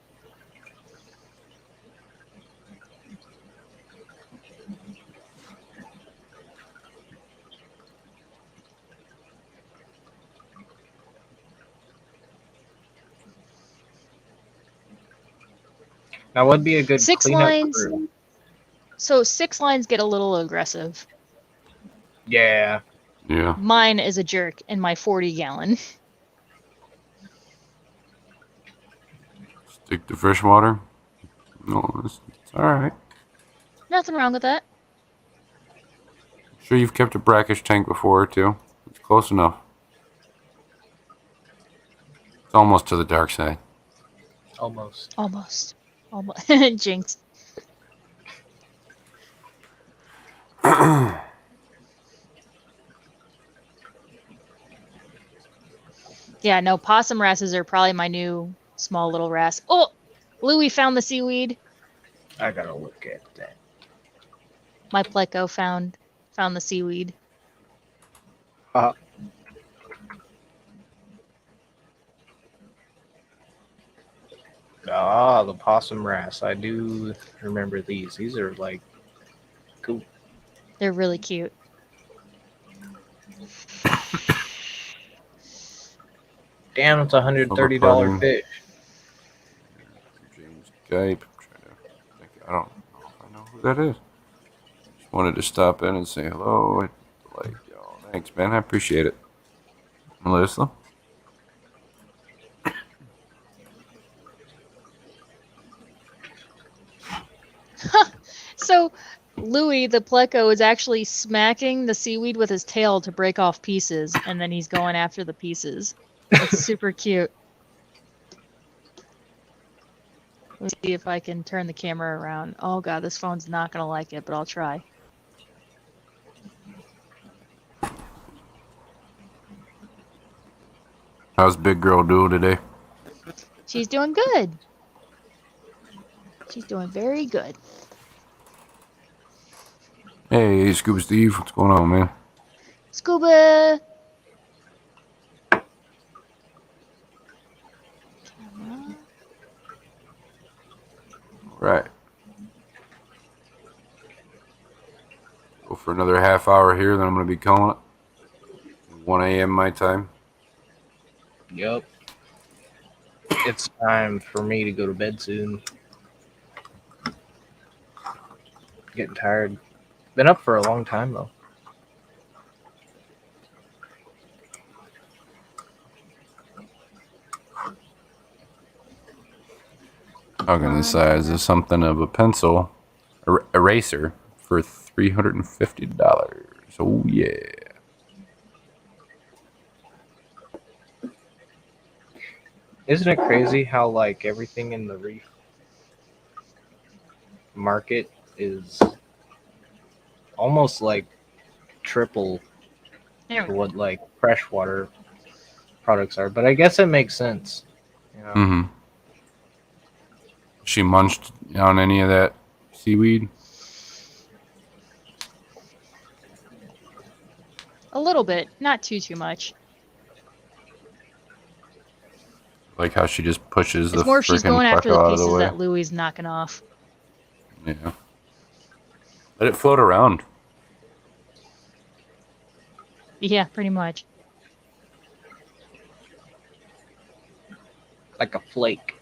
Now, what'd be a good Six cleanup lines. crew? So 6 lines get a little aggressive. Yeah. Yeah. Mine is a jerk in my 40-gallon. Stick to freshwater. No, it's all right. Nothing wrong with that. Sure, you've kept a brackish tank before too. It's close enough. It's almost to the dark side. Almost. Almost. Almost. Jinx. Yeah, no, possum wrasses are probably my new small little wrasse. Oh, Louie found the seaweed. I gotta look at that. My pleco found the seaweed. Ah, the possum wrasse. I do remember these. These are like cool. They're really cute. Damn, it's $130 Silver fish. James Gape. I'm trying to think. I don't know if I know who that is. Just wanted to stop in and say hello. Like, yo, thanks, man. I appreciate it. Melissa. So Louis, the pleco, is actually smacking the seaweed with his tail to break off pieces, and then he's going after the pieces. It's super cute. Let's see if I can turn the camera around. Oh god, this phone's not gonna like it, but I'll try. How's Big Girl doing today? She's doing good. She's doing very good. Hey, Scuba Steve. What's going on, man? Scuba! Camera. Right. Go for another half hour here, then I'm going to be calling it. 1 a.m. my time. Yep. It's time for me to go to bed soon. Getting tired. Been up for a long time though. Talking the size of something of a pencil eraser for $350. Oh, yeah. Isn't it crazy how like everything in the reef market is almost like triple There to we go. what like freshwater products are? But I guess it makes sense. You know? Mm-hmm. She munched on any of that seaweed? A little bit, not too much. Like how she just pushes It's the more if she's freaking going after the pleco out of the pieces way. that Louie's knocking off. Yeah. Let it float around. Yeah, pretty much. Like a flake.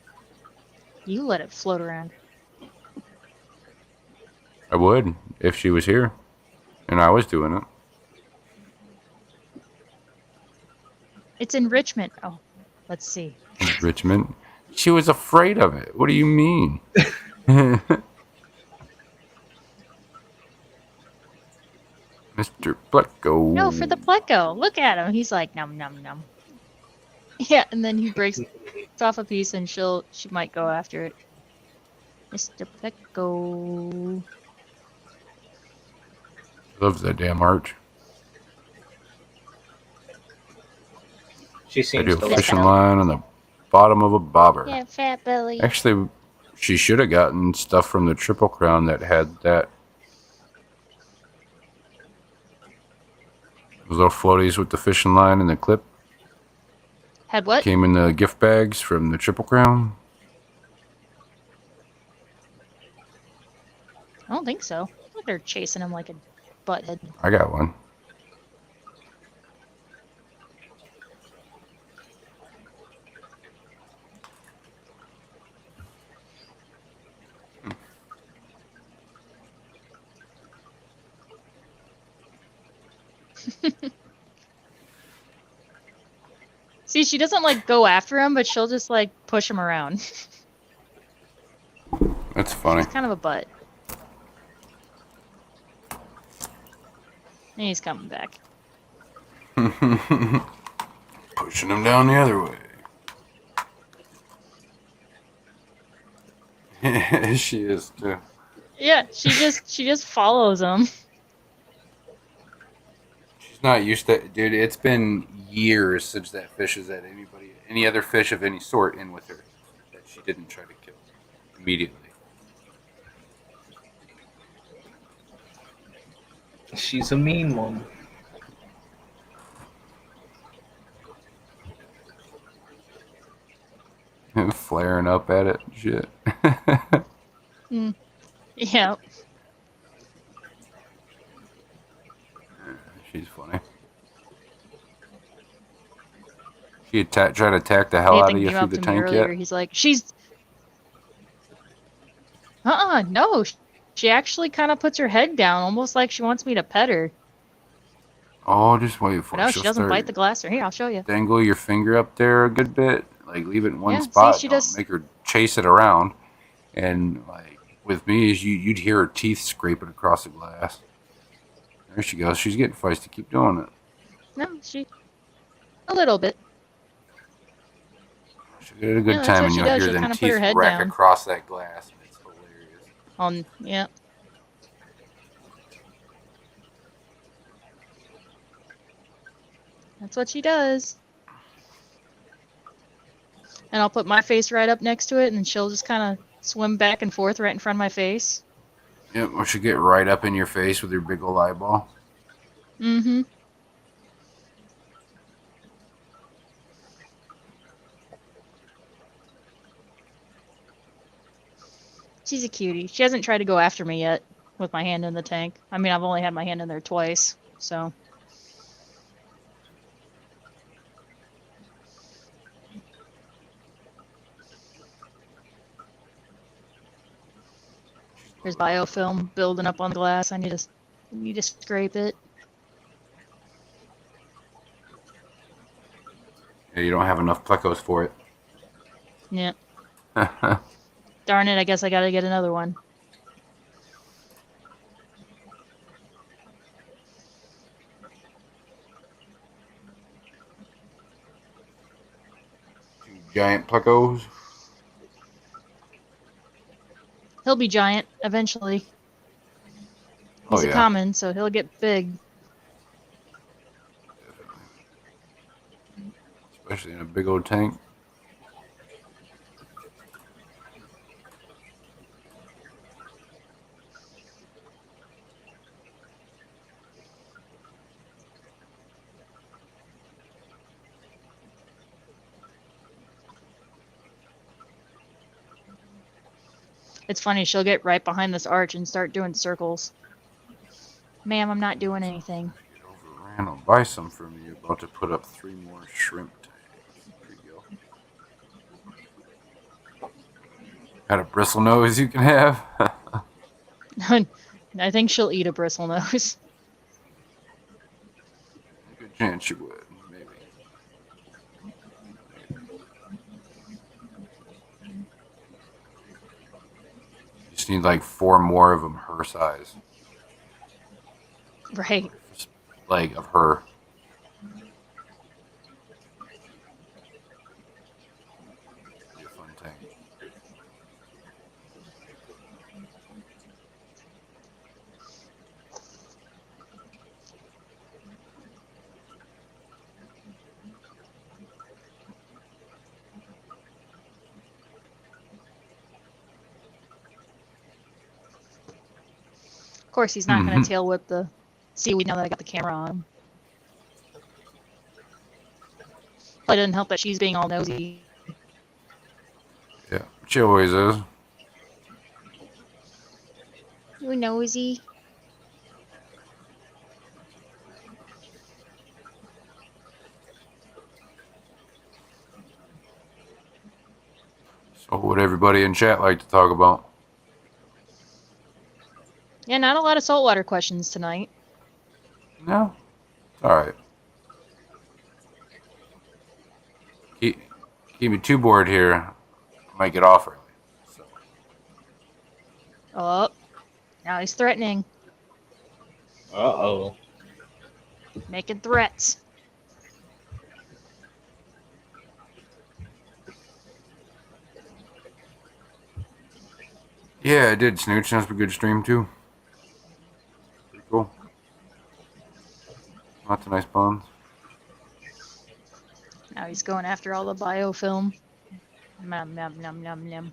You let it float around. I would if she was here and I was doing it. It's enrichment. Oh, let's see. Richmond. She was afraid of it. What do you mean? Mr. Pleco. No, for the pleco. Look at him. He's like num num num. Yeah, and then he breaks off a piece, and she might go after it. Mr. Pleco. Loves that damn arch. She I seems do to a like fishing it. line on the bottom of a bobber. Yeah, fat belly. Actually, she should have gotten stuff from the Triple Crown that had that. Those little floaties with the fishing line and the clip Had what? came in the gift bags from the Triple Crown. I don't think so. I think they're chasing him like a butthead. I got one. See, she doesn't like go after him, but she'll just like push him around. That's funny. She's kind of a butt. And he's coming back. Pushing him down the other way. She is too. Yeah, she just follows him. She's not used to, dude. It's been years since that fish has had any other fish of any sort in with her that she didn't try to kill immediately. She's a mean one. Flaring up at it, shit. Yeah. She's funny. She tried to attack the hell out of Nathan you came through up the to me tank earlier. yet? He's like, she's. No. She actually kind of puts her head down, almost like she wants me to pet her. Oh, just wait for But it. no, She'll she doesn't start bite the glass. Here, I'll show you. dangle your finger up there a good bit. Like leave it in one Yeah, see, spot. she Don't does- make her chase it around. And like with me, is you'd hear her teeth scraping across the glass. There she goes. She's getting feisty. Keep doing it. No, a little bit. She'll get a good Yeah, that's time, what and she you'll does. hear She'll them kinda put her teeth head rack down. across that glass. It's hilarious. Yeah. That's what she does. And I'll put my face right up next to it, and she'll just kind of swim back and forth right in front of my face. Yep, or she'll get right up in your face with her big old eyeball. Mm-hmm. She's a cutie. She hasn't tried to go after me yet with my hand in the tank. I mean, I've only had my hand in there twice, so. There's biofilm building up on the glass. I need to scrape it. Yeah, you don't have enough plecos for it. Yeah. Darn it, I guess I gotta get another one. Giant plecos. He'll be giant eventually. He's Oh, a yeah. common, so he'll get big. Especially in a big old tank. It's funny, she'll get right behind this arch and start doing circles. Ma'am, I'm not doing anything. Get overran. I'll buy some from you. About to put up 3 more shrimp tanks. There you go. Got a bristle nose you can have. I think she'll eat a bristle nose. Good chance you would, maybe. You just need like 4 more of them her size. Right. Like of her. Be a fun tank. Of course, he's not going to tail whip the seaweed now that I got the camera on him. Probably doesn't help that she's being all nosy. Yeah, she always is. You nosy. So what everybody in chat like to talk about? Yeah, not a lot of saltwater questions tonight. No. All right. Keep, keep me too bored here. I might get off early. So, Oh, now he's threatening, Uh-oh. making threats. yeah, I did, Snooch. That's a good stream, too. Pretty cool. Lots of nice puns. Now he's going after all the biofilm. Nom nom nom nom nom.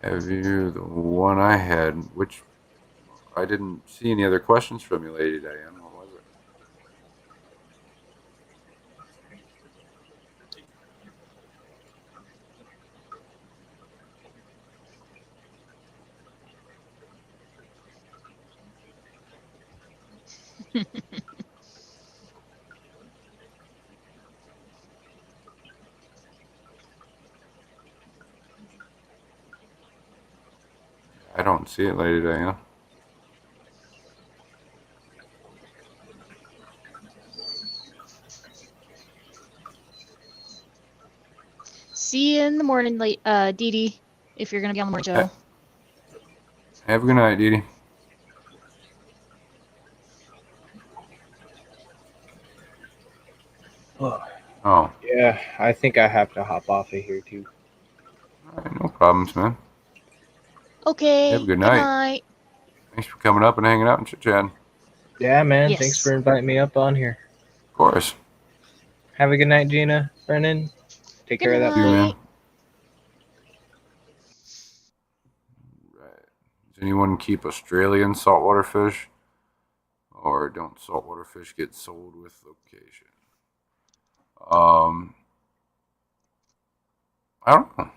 Have you the one I had, which I didn't see any other questions from you, Lady Diane. What was it? I don't see it, Lady Diana. See you in the morning, late Dee Dee, if you're gonna be on the morning show. Have a good night, Dee Dee. Oh, Oh, yeah, I think I have to hop off of here too. all right, no problems, man. Okay. Have a good night. Night. Thanks for coming up and hanging out and chit-chatting. Yeah, man. Yes. Thanks for inviting me up on here. Of course. Have a good night, Gina. Brennan, take care of that. Good You, man. night. Right. Does anyone keep Australian saltwater fish? Or don't saltwater fish get sold with location? I don't know.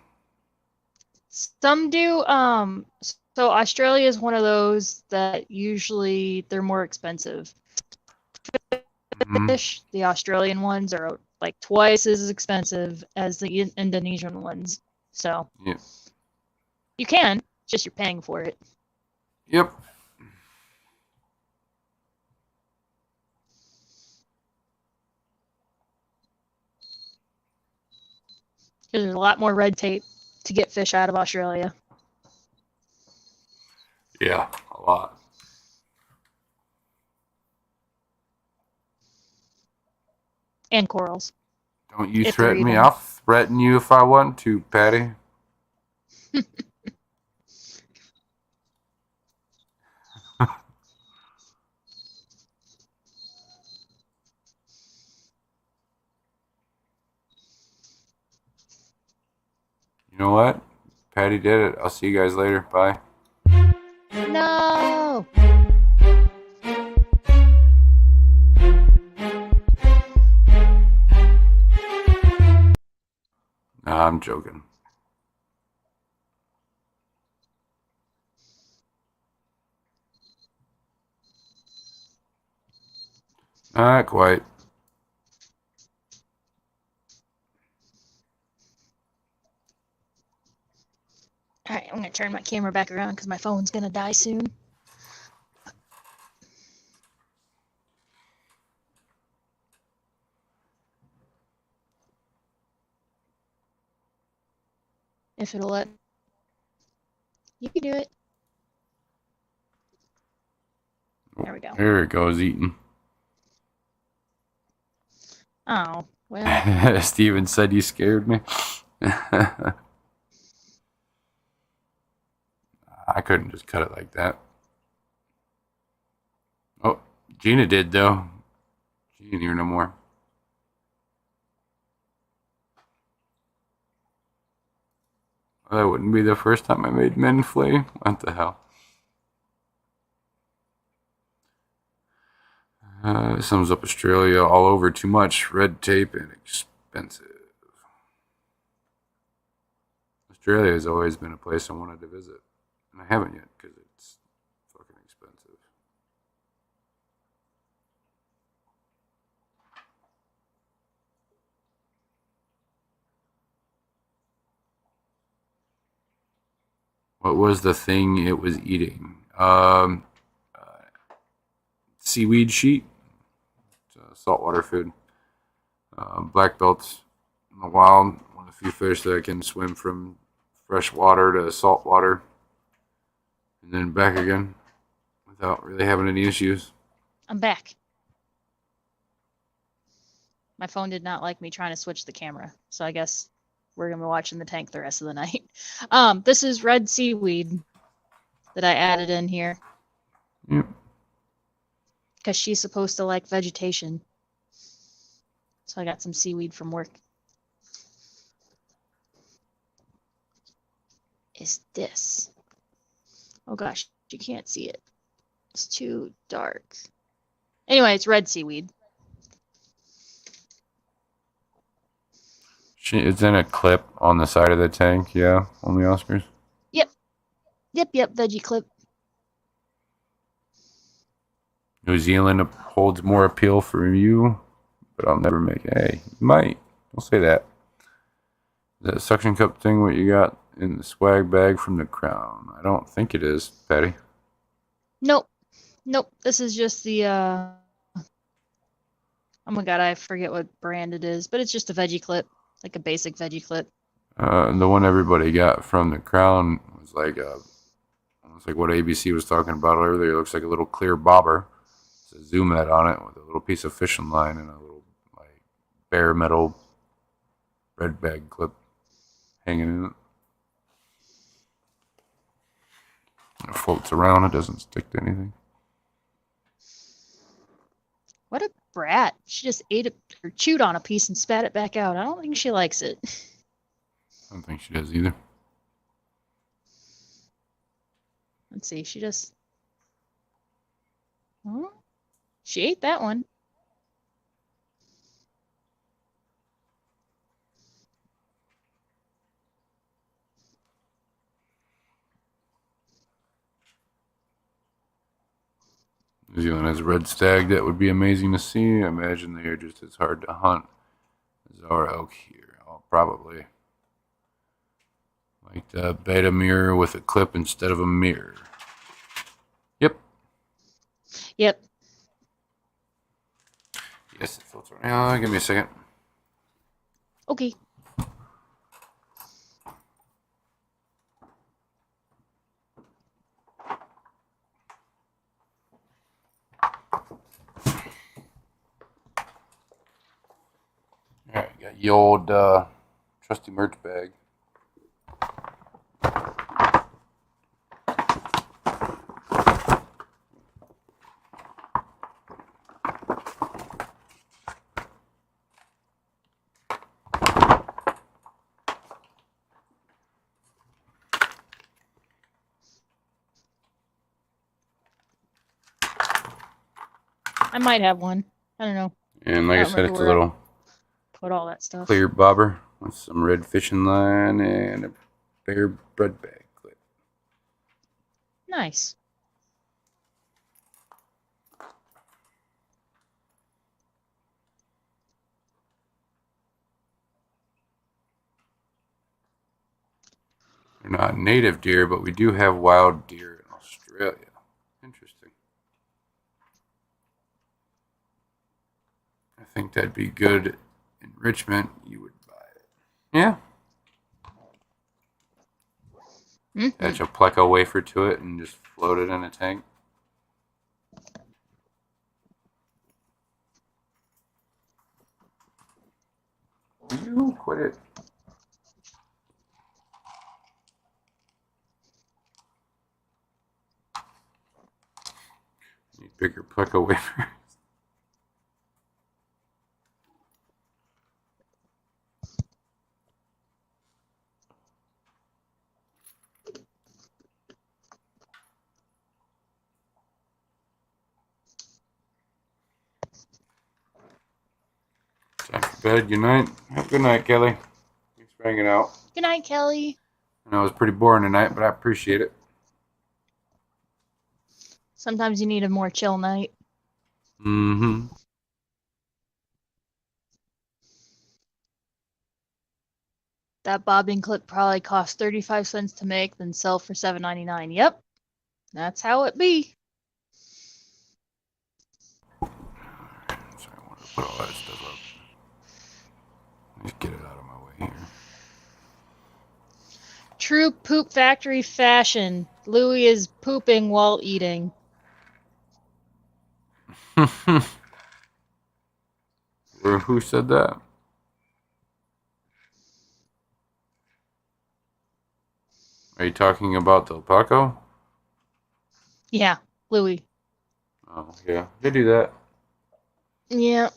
Some do. So Australia is one of those that usually they're more expensive. Mhm. Fish, the Australian ones are like twice as expensive as the Indonesian ones. So Yeah. you can, just you're paying for it. Yep. There's a lot more red tape to get fish out of Australia. Yeah, a lot. And corals. Don't you If they're threaten me. even. I'll threaten you if I want to, Patty. You know what? Patty did it. I'll see you guys later. Bye. No. Nah, I'm joking. Not quite. All right, I'm gonna turn my camera back around because my phone's gonna die soon. If it'll let. You can do it. There we go. There it goes, eating. Oh, well. Steven said you scared me. I couldn't just cut it like that. Oh, Gina did, though. She ain't here no more. Well, that wouldn't be the first time I made men flee. What the hell? Sums up Australia all over. Too much red tape and expensive. Australia has always been a place I wanted to visit, and I haven't yet because it's fucking expensive. What was the thing it was eating? seaweed sheet. It's saltwater food. Black belts in the wild, one of the few fish that can swim from fresh water to salt water and then back again without really having any issues. I'm back. My phone did not like me trying to switch the camera, so I guess we're gonna be watching the tank the rest of the night. This is red seaweed that I added in here Yep. because she's supposed to like vegetation. So I got some seaweed from work. Is this? Oh gosh, you can't see it. It's too dark. Anyway, it's red seaweed. It's in a clip on the side of the tank, yeah, on the Oscars. Yep, veggie clip. New Zealand holds more appeal for you, but I'll never make it. Hey, you might. Don't say that. Is that suction cup thing what you got in the swag bag from the Crown? I don't think it is, Patty. Nope. This is just the oh my god, I forget what brand it is, but it's just a veggie clip, like a basic veggie clip. The one everybody got from the Crown was like almost like what ABC was talking about earlier. It looks like a little clear bobber. It's a zoom out on it with a little piece of fishing line and a little like bare metal red bag clip hanging in it. It floats around. It doesn't stick to anything. What a brat. She just ate it or chewed on a piece and spat it back out. I don't think she likes it. I don't think she does either. Let's see, she just... Huh? She ate that one. New Zealand has a red stag that would be amazing to see. I imagine they are just as hard to hunt as our elk here. I'll probably like the beta mirror with a clip instead of a mirror. Yep. Yep. Yes, it filters around. Give me a second. Okay. Alright, got the old trusty merch bag. I might have one. I don't know. And like I I don't said, it's a remember where little Put all that stuff. clear bobber with some red fishing line and a bare bread bag clip. Nice. They're not native deer, but we do have wild deer in Australia. Interesting. I think that'd be good enrichment. You would buy it. Yeah. Attach a Pleco wafer to it and just float it in a tank. You quit it. Need bigger Pleco wafer. Time for bed. Good night. Have a good night, Kelly. Thanks for hanging out. Good night, Kelly. I know it was pretty boring tonight, but I appreciate it. Sometimes you need a more chill night. Mm-hmm. That bobbing clip probably cost 35 cents to make, then sell for $7.99. Yep. That's how it be. Put all that stuff up. Just get it out of my way here. True poop factory fashion. Louis is pooping while eating. Who said that? Are you talking about Del Paco? Yeah, Louis. Oh, yeah. They do that. Yeah.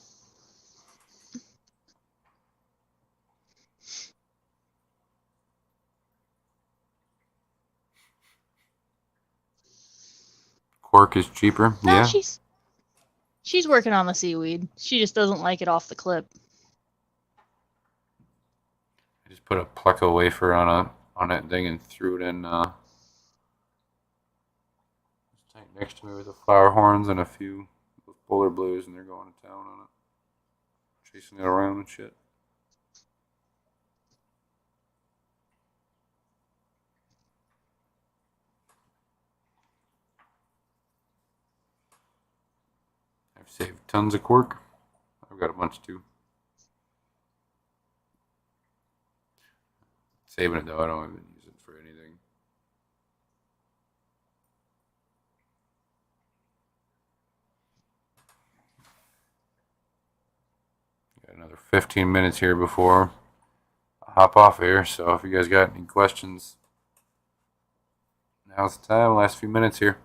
Cork is cheaper. No, Yeah. she's working on the seaweed. She just doesn't like it off the clip. I just put a Pleco wafer on that thing and threw it in tank next to me with the flower horns and a few polar blues, and they're going to town on it, chasing it around and shit. I've saved tons of cork. I've got a bunch too. Saving it though, I don't even use it for anything. Got another 15 minutes here before I hop off here, so if you guys got any questions, now's the time. Last few minutes here.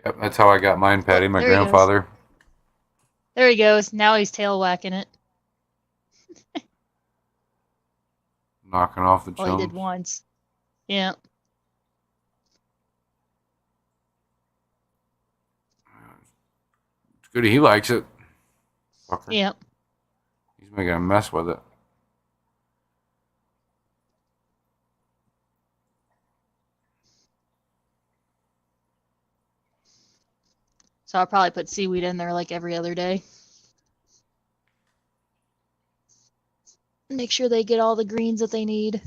Yep, that's how I got mine, Patty. My There he goes. grandfather. There he goes. Now he's tail whacking it. Knocking off the Well, he did chums. once. Yeah. It's good he likes it. Fucker. Yep. He's making a mess with it. So I'll probably put seaweed in there like every other day. Make sure they get all the greens that they need.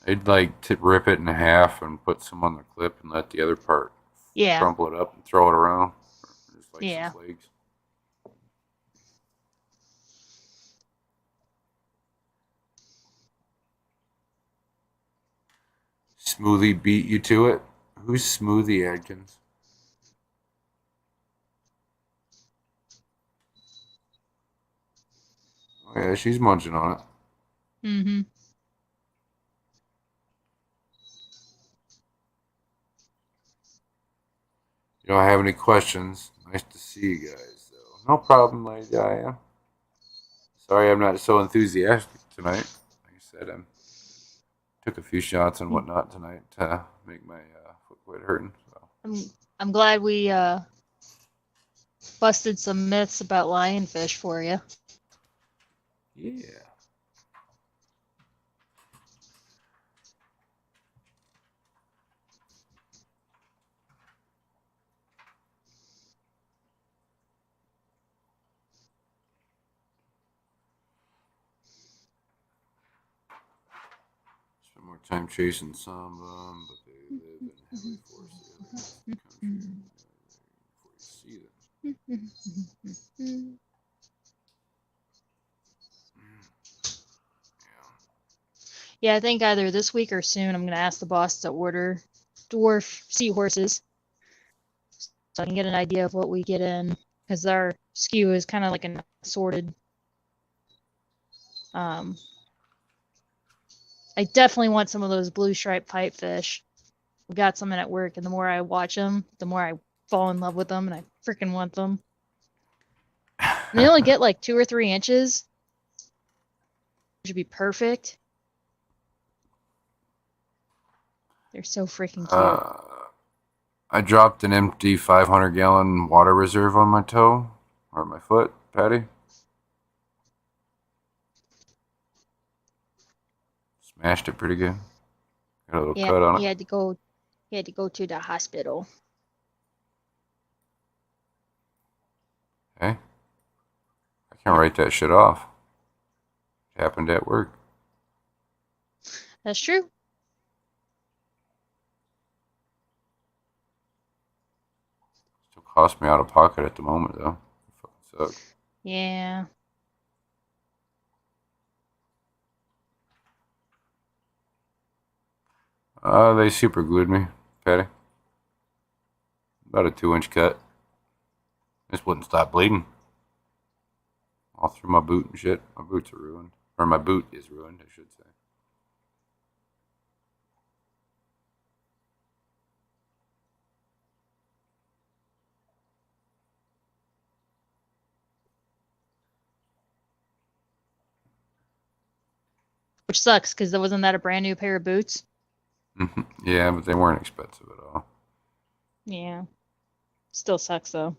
I'd like to rip it in half and put some on the clip and let the other part Yeah. crumple it up and throw it around. Just like Yeah. some flakes. Smoothie beat you to it? Who's Smoothie Adkins? Oh yeah, she's munching on it. Mm-hmm. You don't have any questions? Nice to see you guys, though. No problem, my guy. Sorry I'm not so enthusiastic tonight. Like I said, I took a few shots and whatnot tonight to make my foot quit hurting. So. I'm glad we busted some myths about lionfish for you. Yeah. Spend more time chasing some of them, but they live in heavily forested areas of the country. Before you see them. Yeah, I think either this week or soon I'm going to ask the boss to order dwarf seahorses so I can get an idea of what we get in, because our skew is kind of like an assorted. I definitely want some of those blue striped pipefish. We got some in at work, and the more I watch them, the more I fall in love with them, and I freaking want them. And they only get like 2 or 3 inches, which would be perfect. They're so freaking cute. I dropped an empty 500-gallon water reserve on my toe, or my foot, Patty. Smashed it pretty good. Got a little cut on it. He had to go to the hospital. Hey, I can't write that shit off. happened at work. That's true. Still cost me out of pocket at the moment, though. Fucking suck. Yeah. They super glued me, Patty. About a 2-inch cut. Just wouldn't stop bleeding. All through my boot and shit. My boots are ruined. Or my boot is ruined, I should say. Which sucks because wasn't that a brand new pair of boots? Yeah, but they weren't expensive at all. Yeah. Still sucks though.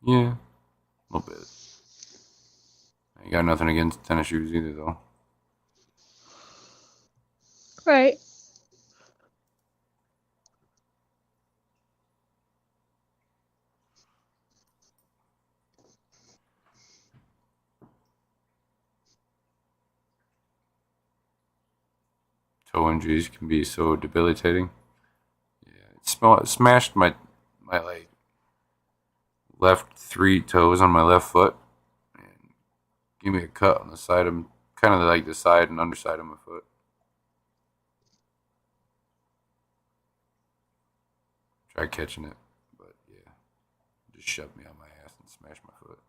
Yeah, a little bit. I ain't got nothing against tennis shoes either, though. Right. Toe injuries can be so debilitating. Yeah, it smashed my like left 3 toes on my left foot and gave me a cut on the side of kind of like the side and underside of my foot. Tried catching it, but yeah, it just shoved me on my ass and smashed my foot.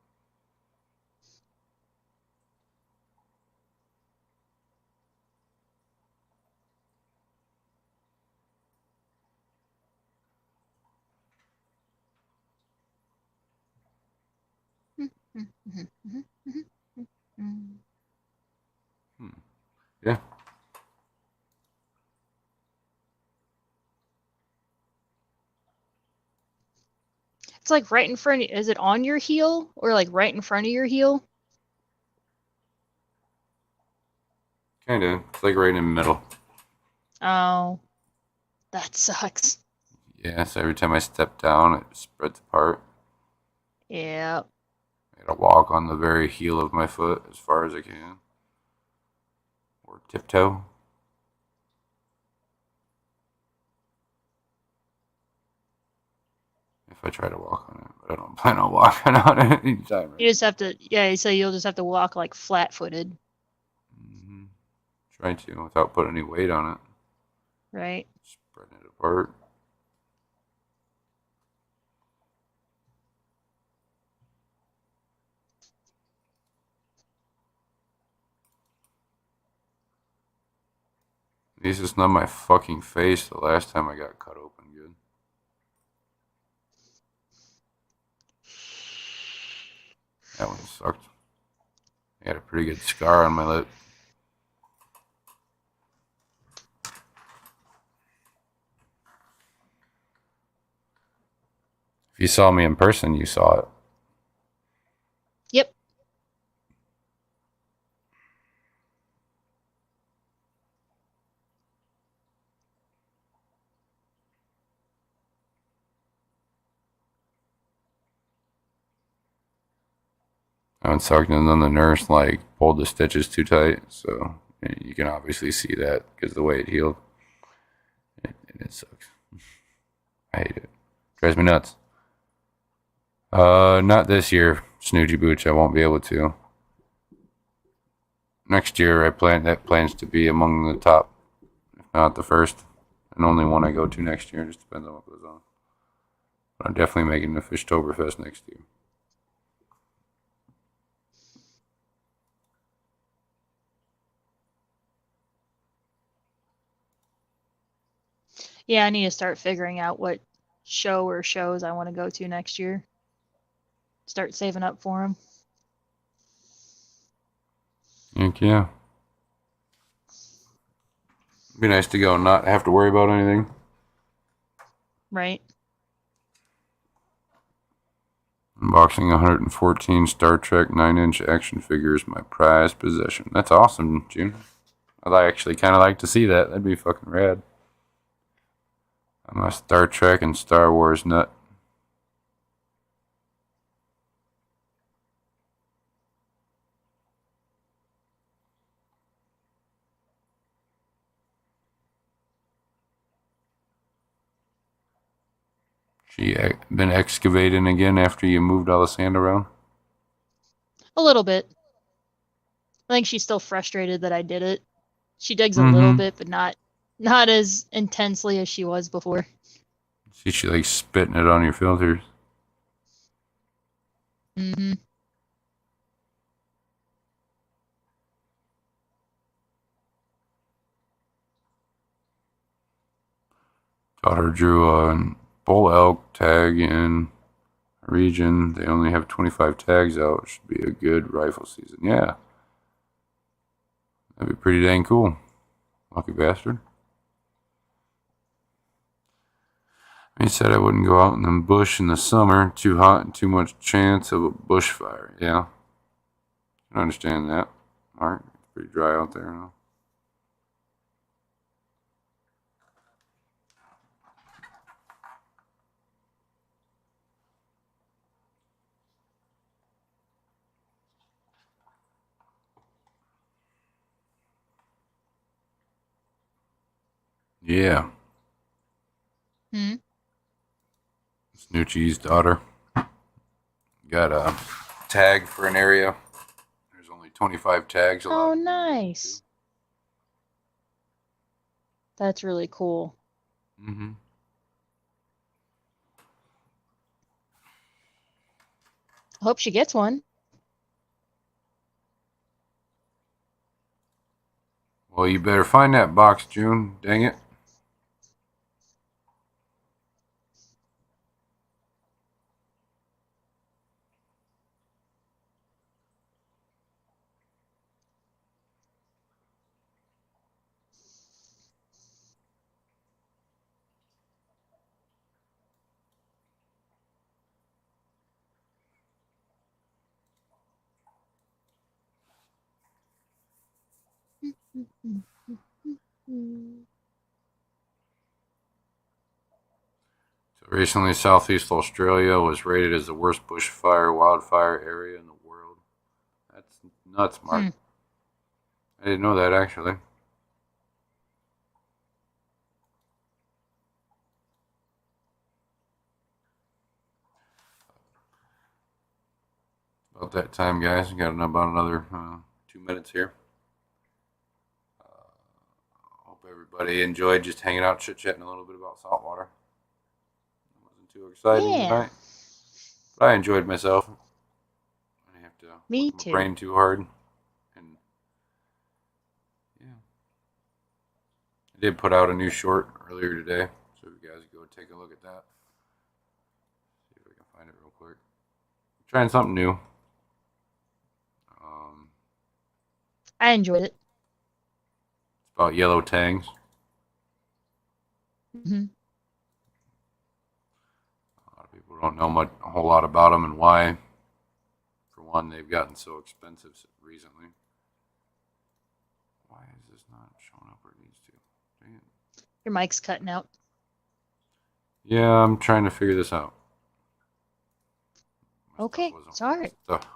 Yeah. It's like right in front. Is it on your heel or like right in front of your heel? Kinda. It's like right in the middle. Oh, that sucks. Yeah, so every time I step down, it spreads apart. Yeah. I gotta walk on the very heel of my foot as far as I can. Or tiptoe. If I try to walk on it, but I don't plan on walking on it anytime. You just have to, yeah, so you'll just have to walk like flat-footed, Try to without putting any weight on it. right? Spreading it apart. At least it's not my fucking face the last time I got cut open good. That one sucked. I got a pretty good scar on my lip. If you saw me in person, you saw it. Yep. I was talking to the nurse, like, pulled the stitches too tight, so you can obviously see that because the way it healed. And it sucks. I hate it. Drives me nuts. Not this year, Snoogy Booch. I won't be able to. Next year, that plans to be among the top, if not the first, and only one I go to next year. It just depends on what goes on. But I'm definitely making the Fishtoberfest next year. Yeah, I need to start figuring out what show or shows I want to go to next year. Start saving up for them. Heck yeah. Be nice to go and not have to worry about anything. Right. Unboxing 114 Star Trek 9-inch action figures, my prized possession. That's awesome, June. I'd actually kind of like to see that. That'd be fucking rad. I'm a Star Trek and Star Wars nut. been excavating again after you moved all the sand around? A little bit. I think she's still frustrated that I did it. She digs a little Mm-hmm. bit, but not as intensely as she was before. See, she like spitting it on your filters. Hmm. Daughter drew a bull elk tag in a region. They only have 25 tags out. Should be a good rifle season. Yeah, that'd be pretty dang cool. Lucky bastard. He said I wouldn't go out in the bush in the summer. Too hot and too much chance of a bushfire. Yeah, I understand that. Mark, it's pretty dry out there now. Yeah, Hmm. Snoochie's daughter got a tag for an area. There's only 25 tags allowed. Oh, nice. That's really cool. Mm-hmm. I hope she gets one. Well, you better find that box, June. Dang it. So recently, Southeast Australia was rated as the worst wildfire area in the world. That's nuts, Mark. Hmm. I didn't know that actually. About that time, guys. We got about another 2 minutes here. Hope everybody enjoyed just hanging out, chit chatting a little bit about saltwater. It wasn't too exciting Yeah. tonight, but I enjoyed myself. I didn't have to Me work my too. brain too hard. And yeah, I did put out a new short earlier today, so if you guys go take a look at that. See if I can find it real quick. I'm trying something new. I enjoyed it. It's about yellow tangs. Hmm. A lot of people don't know a whole lot about them and why. For one, they've gotten so expensive recently. Why is this not showing up where it needs to? Dang it. Your mic's cutting out. Yeah, I'm trying to figure this out. My Okay, stuff wasn't- sorry.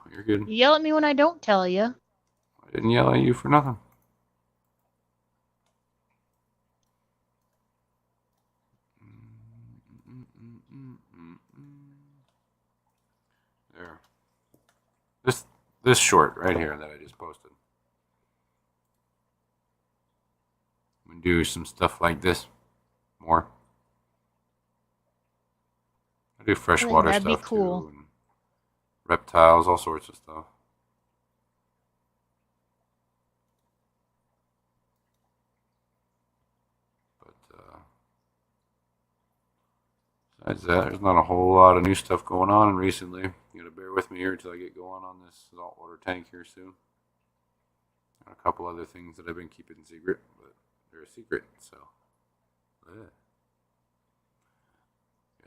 You're good. You yell at me when I don't tell you. I didn't yell at you for nothing. There. This short right here that I just posted. I'm gonna do some stuff like this more. I do freshwater that'd be stuff cool. too, and reptiles, all sorts of stuff. But besides that, there's not a whole lot of new stuff going on recently. You gotta bear with me here until I get going on this saltwater tank here soon. Got a couple other things that I've been keeping secret, but they're a secret, so. Yeah.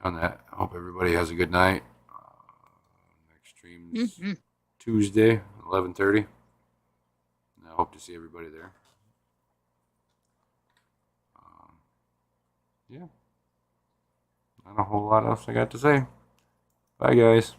On that, I hope everybody has a good night. Next stream's Tuesday, 11:30. I hope to see everybody there. Yeah. Not a whole lot else I got to say. Bye, guys.